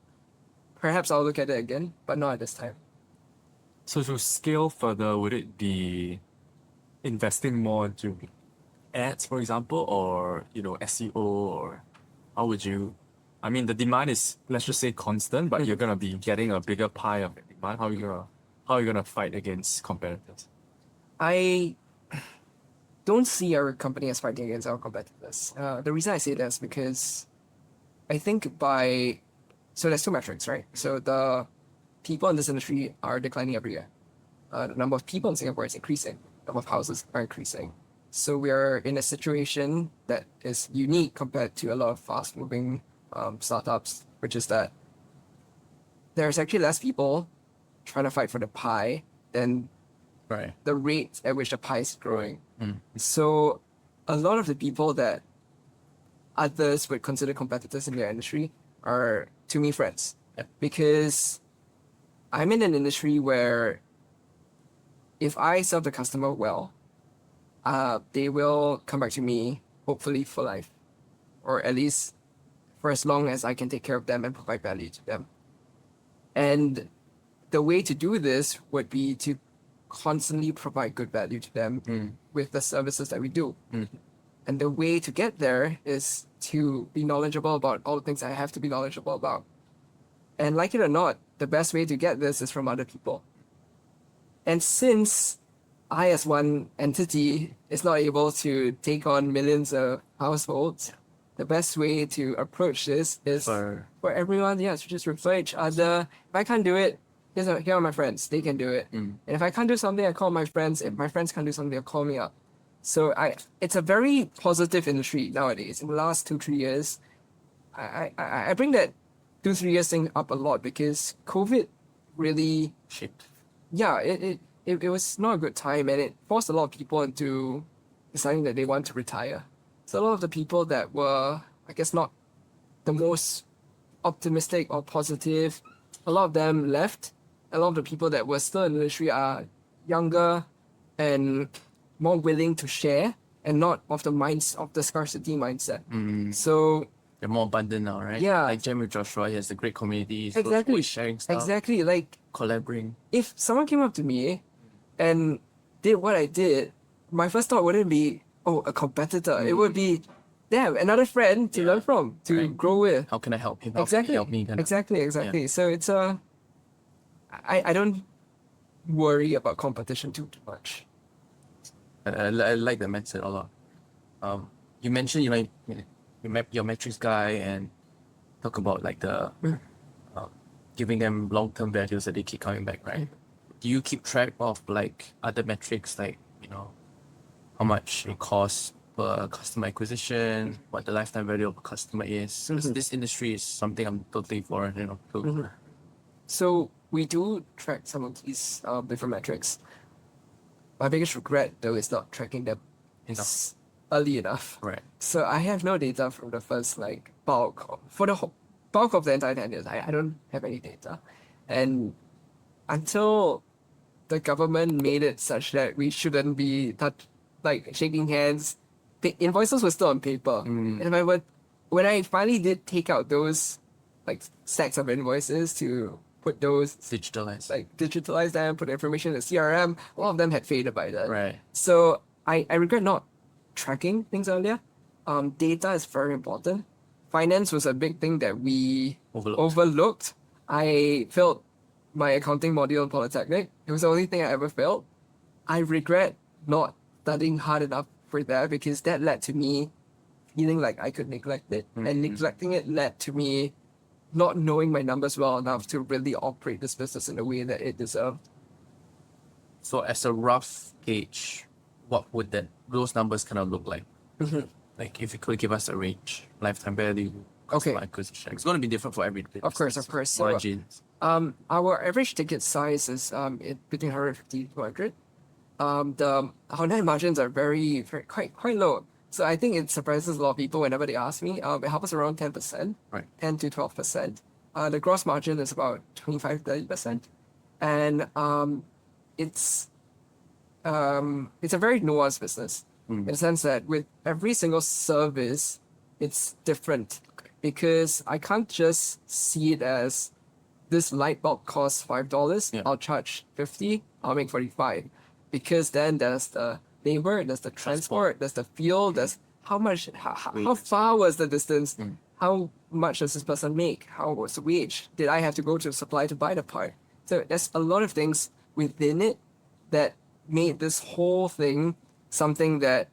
Perhaps I'll look at it again, but not at this time. So to scale further, would it be investing more into ads, for example, or SEO, or how would you? I mean, the demand is, let's just say, constant, but you're gonna be getting a bigger pie of the demand. How are you gonna fight against competitors? I don't see our company as fighting against our competitors. The reason I say that is because I think so there's two metrics, right? So the people in this industry are declining every year. The number of people in Singapore is increasing. The number of houses are increasing. So we are in a situation that is unique compared to a lot of fast-moving startups, which is that there's actually less people trying to fight for the pie than Right. the rate at which the pie is growing. Mm. So a lot of the people that others would consider competitors in their industry are, to me, friends. Yep. Because I'm in an industry where if I serve the customer well, they will come back to me, hopefully for life, or at least for as long as I can take care of them and provide value to them. And the way to do this would be to constantly provide good value to them with the services that we do. And the way to get there is to be knowledgeable about all the things I have to be knowledgeable about. And like it or not, the best way to get this is from other people. And since I, as one entity, is not able to take on millions of households, the best way to approach this is for everyone, to just refer each other. If I can't do it, here are my friends. They can do it. And if I can't do something, I call my friends. If my friends can't do something, they'll call me up. So it's a very positive industry nowadays. In the last 2-3 years, I bring that 2-3 years thing up a lot because COVID really Shaped. it was not a good time, and it forced a lot of people into deciding that they want to retire. So a lot of the people that were, I guess, not the most optimistic or positive, a lot of them left. A lot of the people that were still in the industry are younger and more willing to share and not of the scarcity mindset. So They're more abundant now, right? Yeah. Like Jam with Joshua, he has a great community. He's Exactly. always sharing stuff. exactly, like Collaborating. if someone came up to me and did what I did, my first thought wouldn't be, oh, a competitor. It would be, damn, another friend to learn from, to grow with. How can I help him? How can Exactly. he help me? Exactly. So it's I don't worry about competition too much. I like that mindset a lot. You mentioned your metrics guy and talk about like the giving them long-term values that they keep coming back, right? Do you keep track of like other metrics like how much it costs per customer acquisition, what the lifetime value of a customer is? Because this industry is something I'm totally foreign to. So we do track some of these different metrics. My biggest regret, though, is not tracking them Enough. early enough. Right. So I have no data from the first for the bulk of the entire 10 years. I don't have any data. And until the government made it such that we shouldn't be shaking hands, the invoices were still on paper. And when I finally did take out those stacks of invoices to put those digitalize them, put the information in the CRM, a lot of them had faded by then. Right. So I regret not tracking things earlier. Data is very important. Finance was a big thing that we overlooked. I failed my accounting module in Polytechnic. It was the only thing I ever failed. I regret not studying hard enough for that because that led to me feeling like I could neglect it. And neglecting it led to me not knowing my numbers well enough to really operate this business in the way that it deserved. So as a rough gauge, what would those numbers kind of look like? Like if you could give us a range, lifetime value, customer acquisition. It's going to be different for every business. Of course. So, margins. our average ticket size is between 150 to 200. Our net margins are very quite low. So I think it surprises a lot of people whenever they ask me. It hovers around 10%, Right. 10 to 12%. The gross margin is about 25-30%, and it's a very nuanced business. in the sense that with every single service, it's different because I can't just see it as this light bulb costs $5. Yeah. I'll charge 50. I'll make 45, because then there's the labor, there's the transport, there's the fuel, there's how much, how far was the distance, how much does this person make, how was the wage, did I have to go to a supplier to buy the part? So there's a lot of things within it that made this whole thing something that,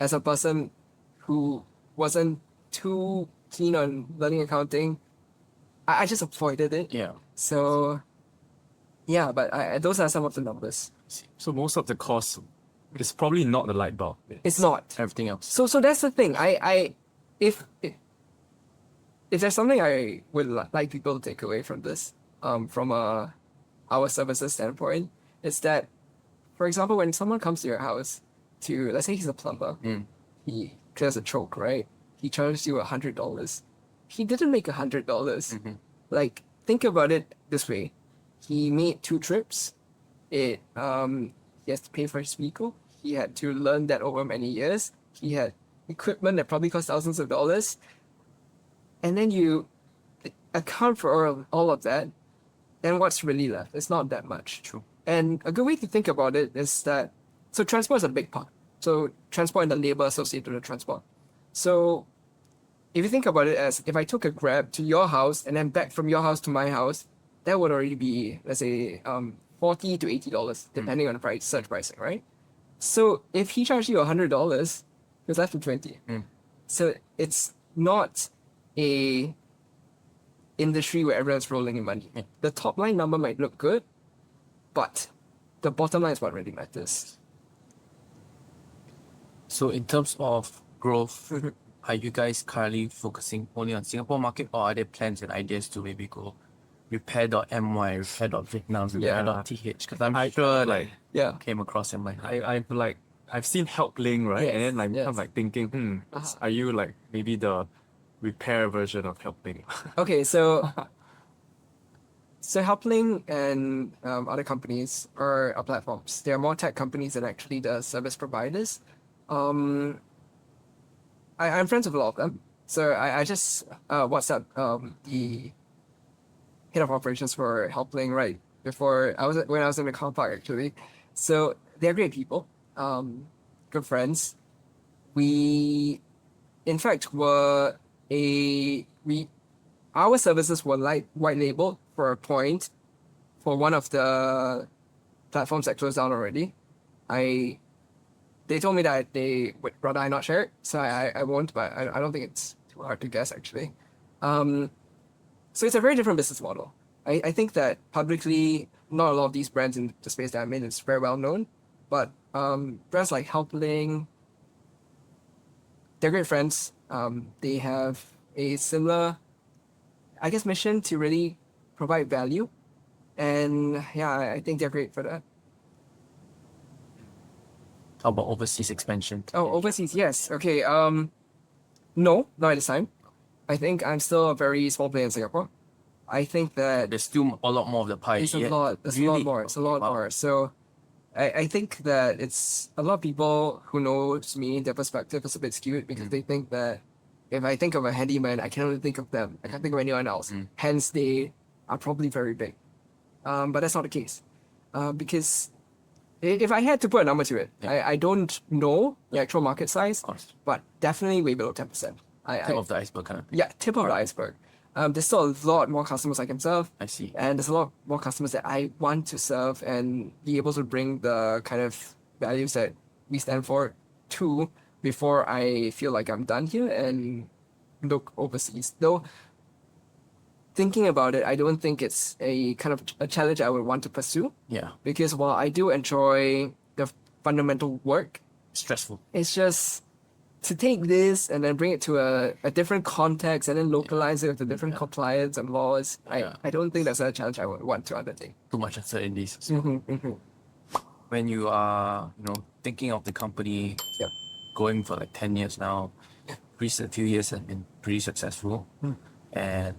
as a person who wasn't too keen on learning accounting, I just avoided it. Yeah. So, yeah, but those are some of the numbers. So most of the cost is probably not the light bulb. It's not. Everything else. So that's the thing. If there's something I would like people to take away from this, from our services standpoint, is that, for example, when someone comes to your house to, let's say he's a plumber, he clears a choke, right? He charges you $100. He didn't make $100. Like, think about it this way: he made 2 trips. He has to pay for his vehicle. He had to learn that over many years. He had equipment that probably cost thousands of dollars. And then you account for all of that, then what's really left? It's not that much. True. And a good way to think about it is that, so transport is a big part. So transport and the labor associated with the transport. So if you think about it as, if I took a Grab to your house and then back from your house to my house, that would already be, let's say, $40 to $80, depending on the price, search pricing, right? So if he charged you $100, he was left with 20. So it's not a industry where everyone's rolling in money. The top line number might look good, but the bottom line is what really matters. So in terms of growth, are you guys currently focusing only on Singapore market, or are there plans and ideas to maybe go repair.my, repair.vietnam, repair.th? Because I'm sure like Yeah. came across in my I've seen Helpling, right? Yes, And then I'm yes. like thinking, are you like maybe the repair version of Helpling? Okay, so Helpling and other companies are platforms. They are more tech companies than actually the service providers. I'm friends with a lot of them. So I just WhatsApp the head of operations for Helpling right before when I was in the car park actually. So they're great people, good friends. We, in fact, our services were white labeled for a point for one of the platforms that closed down already. They told me that they would rather I not share it, so I won't, but I don't think it's too hard to guess actually. So it's a very different business model. I think that publicly, not a lot of these brands in the space that I'm in is very well known, but brands like Helpling, they're great friends. They have a similar, I guess, mission to really provide value, and yeah, I think they're great for that. How about overseas expansion? Oh, overseas, yes. Okay. No, not at this time. I think I'm still a very small player in Singapore. I think that There's still a lot more of the pie. it's a yet. lot. There's a lot more. It's a lot Wow. more. So, I think that it's a lot of people who knows me. Their perspective is a bit skewed because they think that if I think of a handyman, I can only think of them. I can't think of anyone else. Hence, they are probably very big. But that's not the case, because if I had to put a number to it, I don't know the actual market size, course. but definitely way below 10%. Tip of the iceberg kind of thing. Yeah, tip of the iceberg. There's still a lot more customers I can serve. I see. And there's a lot more customers that I want to serve and be able to bring the kind of values that we stand for to before I feel like I'm done here and look overseas. Though, thinking about it, I don't think it's a kind of a challenge I would want to pursue, Yeah. because while I do enjoy the fundamental work, Stressful. it's just to take this and then bring it to a different context and then localize it with the different compliance and laws. Yeah. I don't think that's a challenge I would want to undertake. Too much uncertainties. Mm-hmm. When you are, thinking of the company Yep. going for like 10 years now, recent few years have been pretty successful. And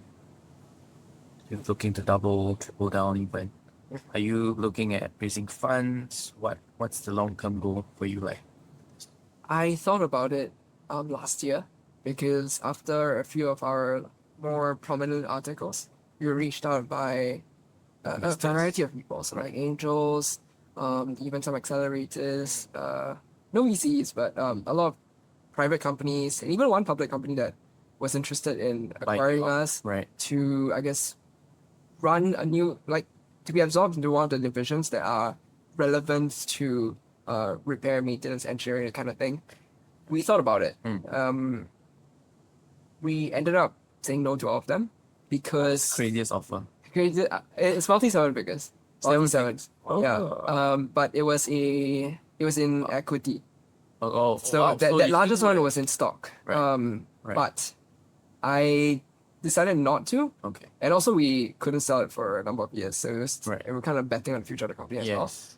you're looking to double, triple down even. Are you looking at raising funds? What's the long-term goal for you like? I thought about it last year because after a few of our more prominent articles, we were reached out by a Investors. variety of people, so like angels, even some accelerators, no VCs, but a lot of private companies, and even one public company that was interested in acquiring us Right. to, I guess, run a new, like, to be absorbed into one of the divisions that are relevant to repair, maintenance, engineering, that kind of thing. We thought about it. We ended up saying no to all of them because Craziest offer. it's multi-seven figures. Multi-seven. Wow. Yeah. But it was in equity. Oh, So wow. that you largest feel one like- was in stock. Right. Right. But I decided not to. Okay. And also we couldn't sell it for a number of years. So it was, Right. and we're kind of betting on the future of the company as well. Yes.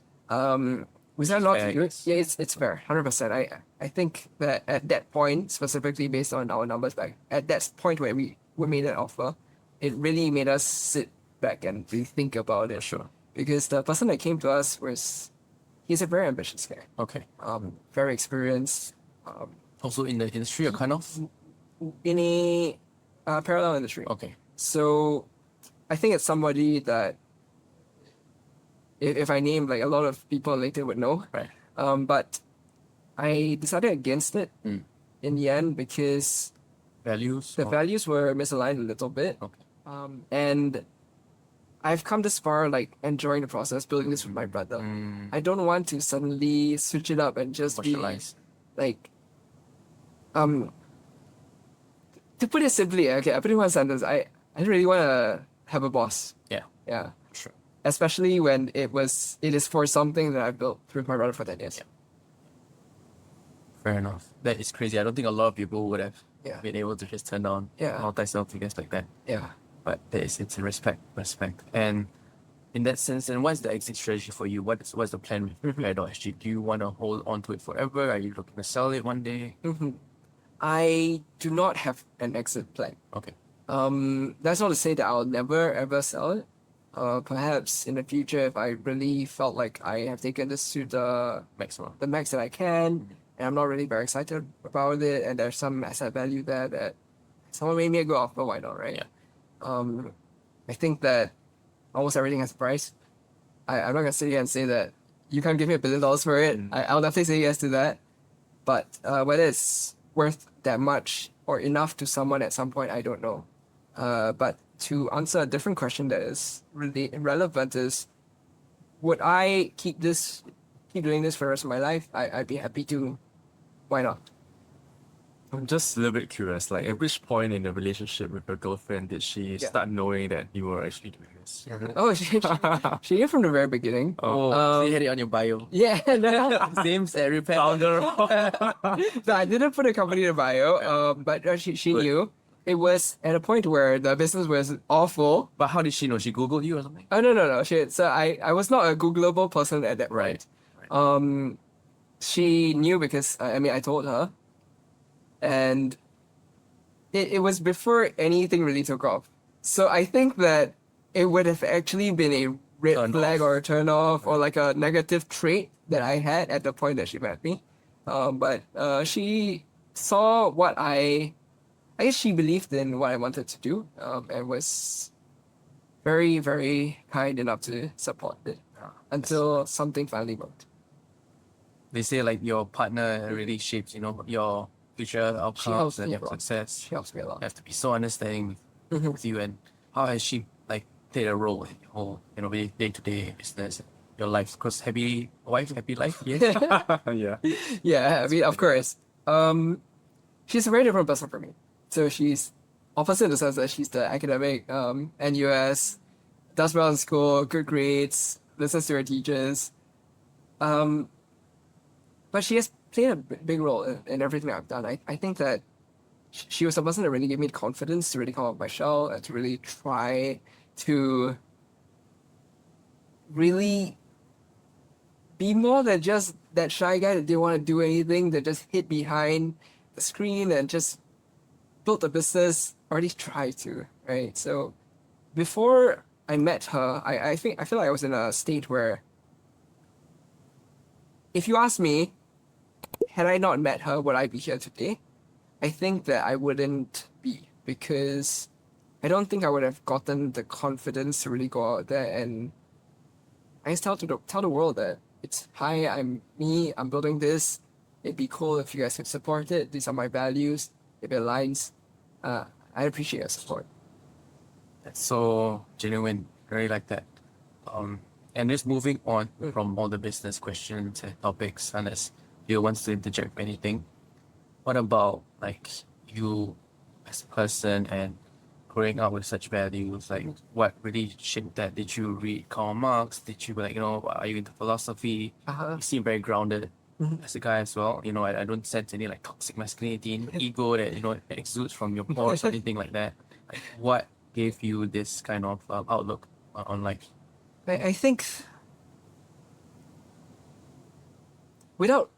We decided not fair, to do I it. guess. Yeah, it's fair, 100%. I think that at that point, specifically based on our numbers back, at that point where we made that offer, it really made us sit back and really think about it. Sure. Because the person that came to us he's a very ambitious guy. Okay. Very experienced, Also in the industry, or kind of? in a parallel industry. Okay. So I think it's somebody that if I name, like, a lot of people on LinkedIn would know. Right. But I decided against it Mm. in the end because Values? the or- values were misaligned a little bit. Okay. And I've come this far, like, enjoying the process, building this with my brother. Mm. I don't want to suddenly switch it up and just be Commercialize. like, to put it simply, okay, I put it in one sentence. I don't really want to have a boss. Yeah. Yeah. Sure. Especially when it is for something that I built with my brother for 10 years. Yeah. Fair enough. That is crazy. I don't think a lot of people would have Yeah. been able to just turn down Yeah. multi-seven figures like that. Yeah. But it's a respect. And in that sense, then what's the exit strategy for you? What's the plan with Repair.sg? Do you want to hold on to it forever? Are you looking to sell it one day? I do not have an exit plan. Okay. That's not to say that I'll never ever sell it. Perhaps in the future, if I really felt like I have taken this to Maximum. the max that I can, and I'm not really very excited about it, and there's some asset value there that someone made me a good offer, why not, right? Yeah. I think that almost everything has a price. I'm not gonna sit here and say that you can't give me $1 billion for it. I'll definitely say yes to that. But whether it's worth that much or enough to someone at some point, I don't know. But to answer a different question that is really relevant is, would I keep doing this for the rest of my life? I'd be happy to. Why not? I'm just a little bit curious. Like, at which point in the relationship with your girlfriend did she start knowing that you were actually doing this? Oh, she knew from the very beginning. Oh, so you had it on your bio. Yeah, no, Zames at Repair. Founder. no, I didn't put a company in the bio, but she knew. It was at a point where the business was awful. But how did she know? She Googled you or something? Oh, no. So I was not a Googleable person at that point. She knew because, I told her. And it was before anything really took off. So I think that it would have actually been a red Turn flag off. or a turn off or like a negative trait that I had at the point that she met me. But she saw what I guess she believed in what I wanted to do, and was very, very kind enough to support it until something finally worked. They say like your partner really shapes, your future helps outcomes and me your a lot. success. She helps me a lot. You have to be so understanding with you, and how has she like played a role in your whole, day-to-day business, your life? Because happy wife, happy life. Yes. Yeah. Yeah, of course. She's a very different person from me. So she's opposite in the sense that she's the academic, NUS, does well in school, good grades, listens to her teachers. But she has played a big role in everything I've done. I think that she was the person that really gave me the confidence to really come out of my shell and to really try to really be more than just that shy guy that didn't want to do anything, that just hid behind the screen and just built a business, or at least try to, right? So before I met her, I feel like I was in a state where if you ask me, had I not met her, would I be here today? I think that I wouldn't be, because I don't think I would have gotten the confidence to really go out there and I just tell the world that it's hi, I'm me, I'm building this. It'd be cool if you guys could support it. These are my values. If it aligns, I appreciate your support. That's so genuine. Very like that. And just moving on from all the business questions and topics, unless you wants to interject with anything, what about like you as a person and growing up with such values? Like what really shaped that? Did you read Karl Marx? Did you like, are you into philosophy? Uh-huh. You seem very grounded as a guy as well. I don't sense any like toxic masculinity, ego that, exudes from your pores or anything like that. Like what gave you this kind of outlook on life? I think without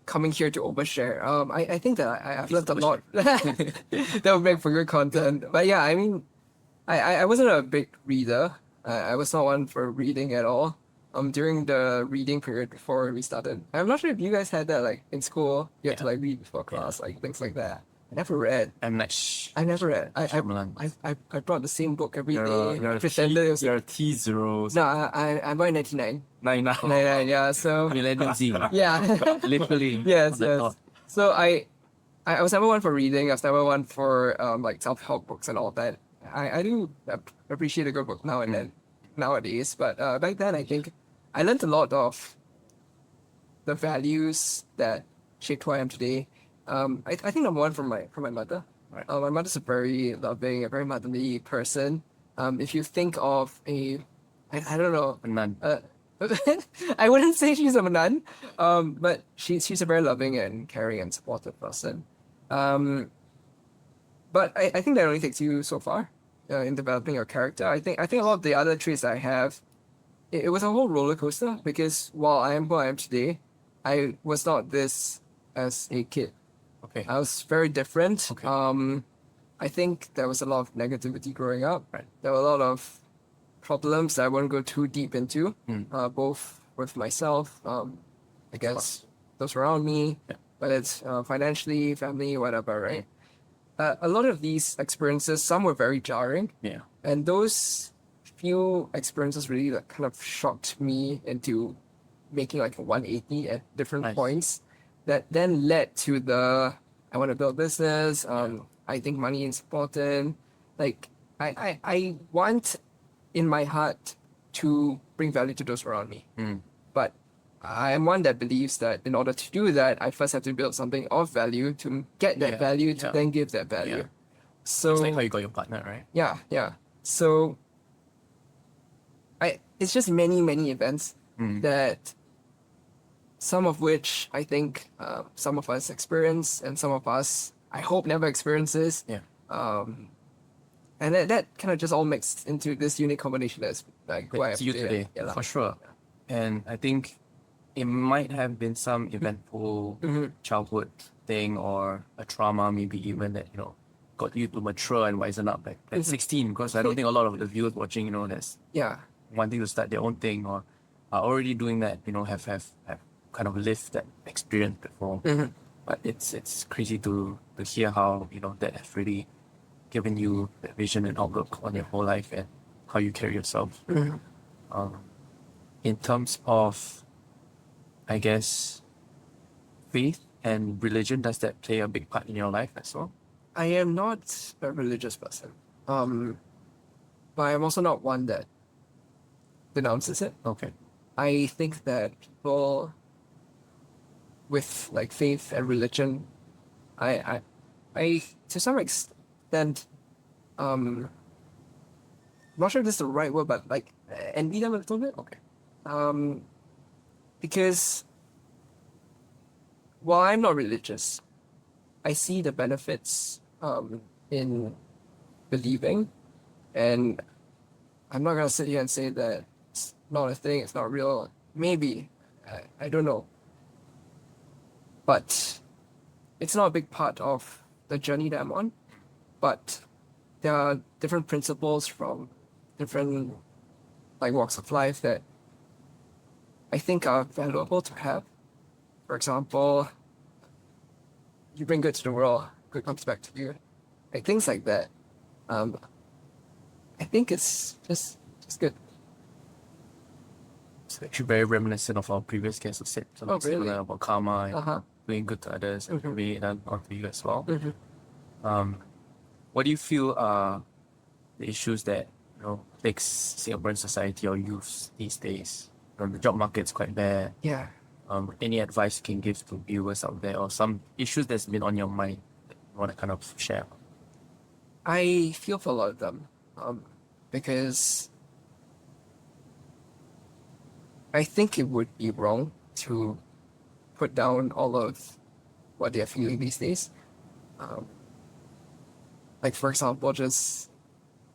coming here to overshare, I think that I've learned a lot. That would make for good content. But yeah, I mean, I wasn't a big reader. I was not one for reading at all. During the reading period before we started, I'm not sure if you guys had that like in school. You had to like read before class, like things like that. I never read. I'm like, I never read. Shyamalan. I brought the same book every day. You're a Pretended it was. you're a T0. No, I'm born in 99. 99. 99, yeah. So Millennial Z. yeah. Literally. Yes, on the yes. dot. So I was never one for reading. I was never one for like self-help books and all that. I do appreciate a good book now and then nowadays, but back then I think I learned a lot of the values that shaped who I am today. I think number one from my mother. Right. My mother's a very loving, a very motherly person. If you think of I don't know, None. I wouldn't say she's a nun, but she's a very loving and caring and supportive person. But I think that only takes you so far in developing your character. I think a lot of the other traits I have, it was a whole roller coaster because while I am who I am today, I was not this as a kid. Okay. I was very different. Okay. I think there was a lot of negativity growing up. Right. There were a lot of problems that I won't go too deep into, both with myself, I guess those around me, Yeah. whether it's financially, family, whatever, right? A lot of these experiences, some were very jarring, Yeah. and those few experiences really like, kind of shocked me into making like a 180 at different Nice. points that then led to I want to build business. I think money is important. Like I want in my heart to bring value to those around me. But I am one that believes that in order to do that, I first have to build something of value to get that Yeah, value to yeah. then give that value. Yeah. So It's like how you got your partner, right? yeah, yeah. So it's just many events that some of which I think some of us experience and some of us I hope never experiences. Yeah. And that kind of just all mixed into this unique combination that's like who I am It's you today, Yeah, lah. for sure. And I think it might have been some eventful childhood thing or a trauma, maybe even that, got you to mature and wisen up at 16. Because I don't think a lot of the viewers watching, that's Yeah. wanting to start their own thing or are already doing that, have kind of lived that experience before. But it's crazy to hear how, that has really given you that vision and outlook on your whole life and how you carry yourself. In terms of, I guess, faith and religion, does that play a big part in your life as well? I am not a religious person. But I'm also not one that denounces it. Okay. I think that people with like faith and religion, I to some extent, I'm not sure if this is the right word, but like envy them a little bit. Okay. Because while I'm not religious, I see the benefits in believing, and I'm not gonna sit here and say that it's not a thing, it's not real. Maybe, I don't know, but it's not a big part of the journey that I'm on. But there are different principles from different like walks of life that I think are valuable to have, For example, you bring good to the world, good comes back to you. Like things like that. I think it's just good. It's actually very reminiscent of our previous guest who said something Oh, really? similar about karma and Uh-huh. doing good to others and Mhm. being done onto you as well. Mhm. What do you feel are the issues that takes Singaporean society or youth these days? The job market's quite bad. Yeah. Any advice you can give to viewers out there, or some issues that's been on your mind that you want to kind of share? I feel for a lot of them. Because I think it would be wrong to put down all of what they're feeling these days. Um, like for example, just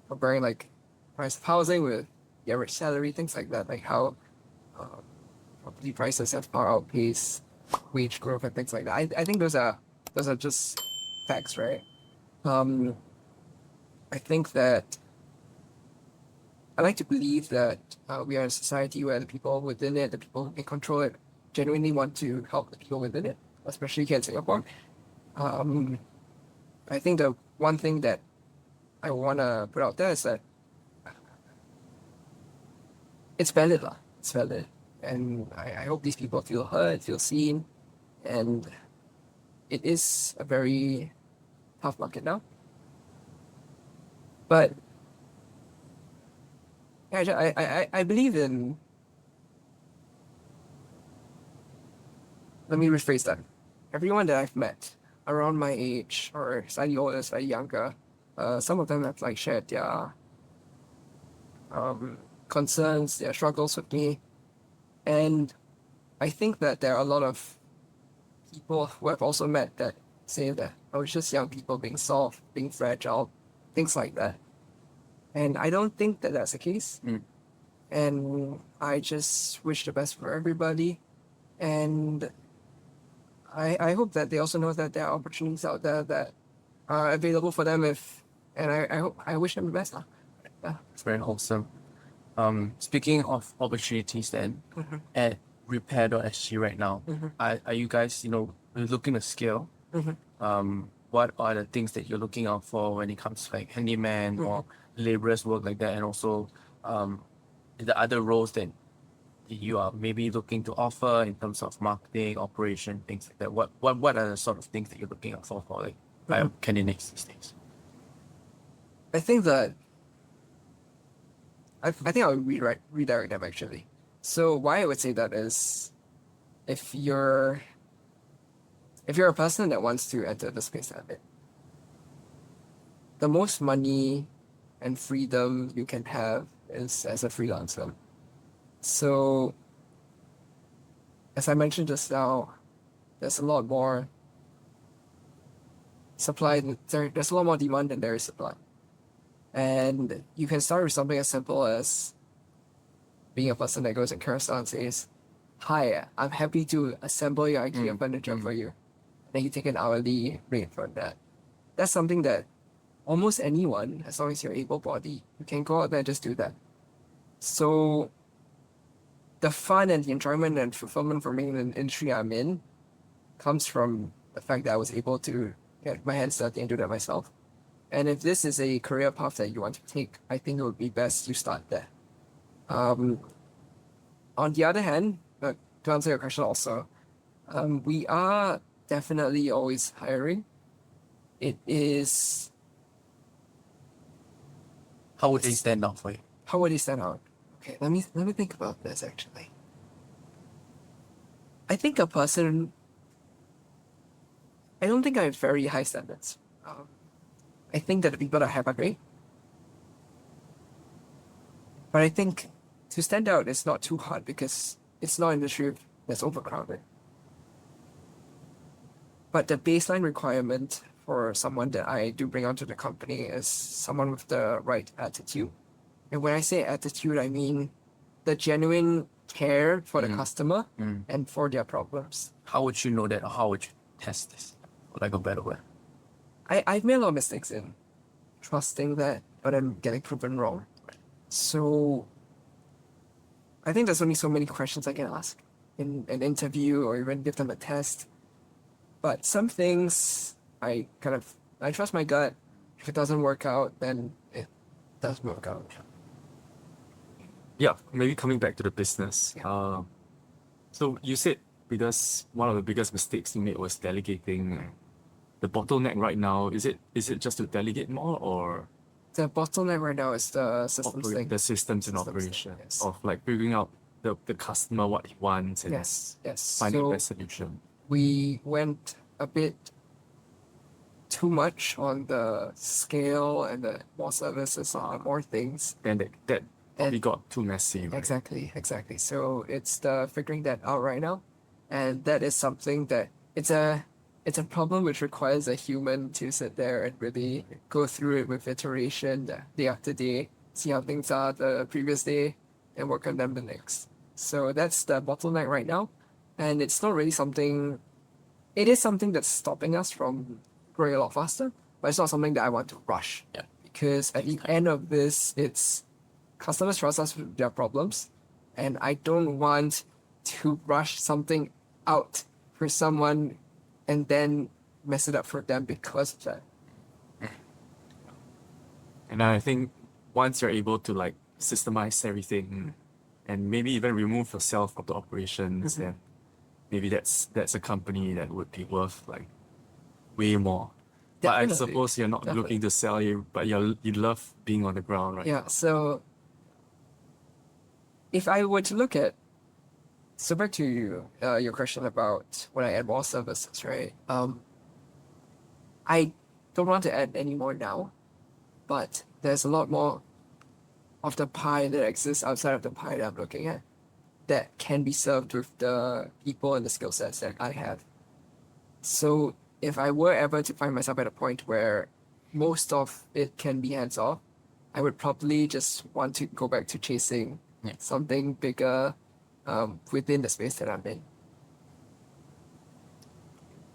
comparing like price of housing with the average salary, things like that. Like how um, property prices have far outpaced wage growth and things like that. I think those are just facts, right? Um, I think that I like to believe that we are a society where the people within it, the people who can control it, genuinely want to help the people within it, especially here in Singapore. Um, I think the one thing that I want to put out there is that it's valid, lah. It's valid, and I hope these people feel heard, feel seen, and it is a very tough market now. But yeah, I believe in. Let me rephrase that. Everyone that I've met around my age or slightly older, slightly younger, some of them have like shared their concerns, their struggles with me, and I think that there are a lot of people who have also met that say that oh, it's just young people being soft, being fragile, things like that. And I don't think that that's the case. Mm. And I just wish the best for everybody. And I hope that they also know that there are opportunities out there that are available for them and I hope I wish them the best. Yeah. It's very wholesome. Speaking of opportunities then, Mhm. at repair.sg right now, Mhm. are you guys, looking to scale? What are the things that you're looking out for when it comes to like handyman or laborers work like that, and also the other roles that you are maybe looking to offer in terms of marketing, operation, things like that? What are the sort of things that you're looking out for like candidates these days? I think that I think I'll redirect them actually. So why I would say that is if you're a person that wants to enter the space of it, the most money and freedom you can have is as a freelancer. So as I mentioned just now, there's a lot more supply there's a lot more demand than there is supply. And you can start with something as simple as being a person that goes in Carousel and says, "Hi, I'm happy to assemble your IKEA furniture for you." And then you take an hourly rate for that. That's something that almost anyone, as long as you're able-bodied, you can go out there and just do that. So the fun and the enjoyment and fulfillment from being in the industry I'm in comes from the fact that I was able to get my hands dirty and do that myself. And if this is a career path that you want to take, I think it would be best you start there. On the other hand, to answer your question also, we are definitely always hiring. It is. How would they stand out for you? How would it stand out? Okay, let me think about this actually. I think a person. I don't think I have very high standards. I think that the people that I have are great. But I think to stand out is not too hard because it's not an industry that's overcrowded. But the baseline requirement for someone that I do bring onto the company is someone with the right attitude. And when I say attitude, I mean the genuine care for the customer and for their problems. How would you know that, or how would you test this, for like a better way? I've made a lot of mistakes in trusting that, but then getting proven wrong. So I think there's only so many questions I can ask. in an interview or even give them a test. But some things I trust my gut. If it doesn't work out, then it doesn't work out. Yeah, maybe coming back to the business. Yeah. So you said because one of the biggest mistakes you made was delegating. The bottleneck right now, is it just to delegate more or The bottleneck right now is the systems thing. the systems in Systems thing, operation yes. of like figuring out the customer what he wants and Yes. finding the So best solution. we went a bit too much on the scale and the more services and more things. Then that probably And- got too messy, right? Exactly. So it's the figuring that out right now, and that is something that it's a problem which requires a human to sit there and really go through it with iteration day after day, see how things are the previous day, and work on them the next. So that's the bottleneck right now, and it's not really something. It is something that's stopping us from growing a lot faster, but it's not something that I want to rush. Yeah. Because at the end of this, it's customers trust us with their problems, and I don't want to rush something out for someone and then mess it up for them because of that. And I think once you're able to like systemize everything and maybe even remove yourself of the operations, then maybe that's a company that would be worth like way more. But I Definitely. suppose you're not Definitely. looking to sell you, but you love being on the ground, right? Yeah, so if I were to look at, so back to your question about when I add more services, right? I don't want to add any more now, but there's a lot more of the pie that exists outside of the pie that I'm looking at that can be served with the people and the skill sets that I have. So if I were ever to find myself at a point where most of it can be hands off, I would probably just want to go back to chasing Yeah. something bigger within the space that I'm in.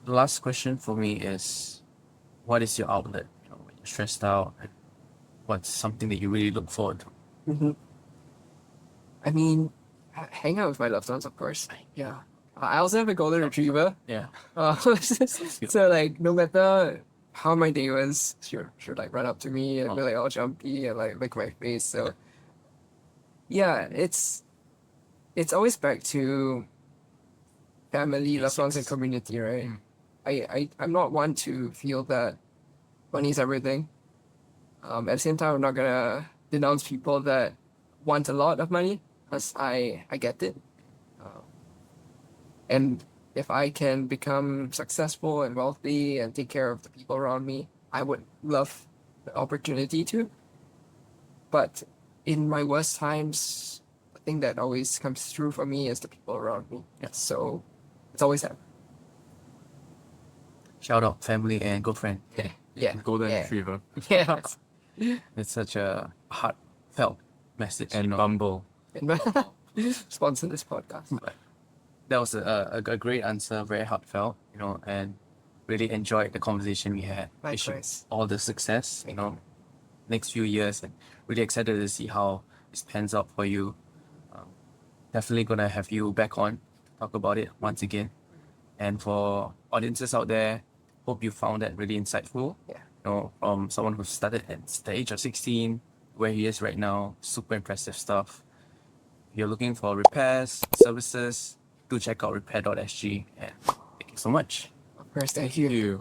The last question for me is, what is your outlet? You know, when you're stressed out, what's something that you really look forward to? I mean, hang out with my loved ones, of course. Yeah. I also have a golden retriever. Yeah. So like, no matter how my day was, she'll like run up to me and be like all jumpy and like lick my face. So yeah, it's always back to family, loved ones, and community, right? I'm not one to feel that money is everything. At the same time, I'm not gonna denounce people that want a lot of money, because I get it. And if I can become successful and wealthy and take care of the people around me, I would love the opportunity to. But in my worst times, the thing that always comes through for me is the people around me. Yeah. So it's always that. Shout out family and girlfriend. Yeah. Golden yeah. retriever Yeah. It's such a heartfelt message. and you know. Bumble. Sponsor this podcast. That was a great answer, very heartfelt, you know, and really enjoyed the conversation we had. Wish you Likewise. all the success, you know, next few years, and really excited to see how this pans out for you. Definitely gonna have you back on to talk about it once again. And for audiences out there, hope you found that really insightful. Yeah. You know, from someone who started at the age of 16, where he is right now, super impressive stuff. If you're looking for repairs, services, do check out repair.sg, and thank you so much. Of course, thank you. You.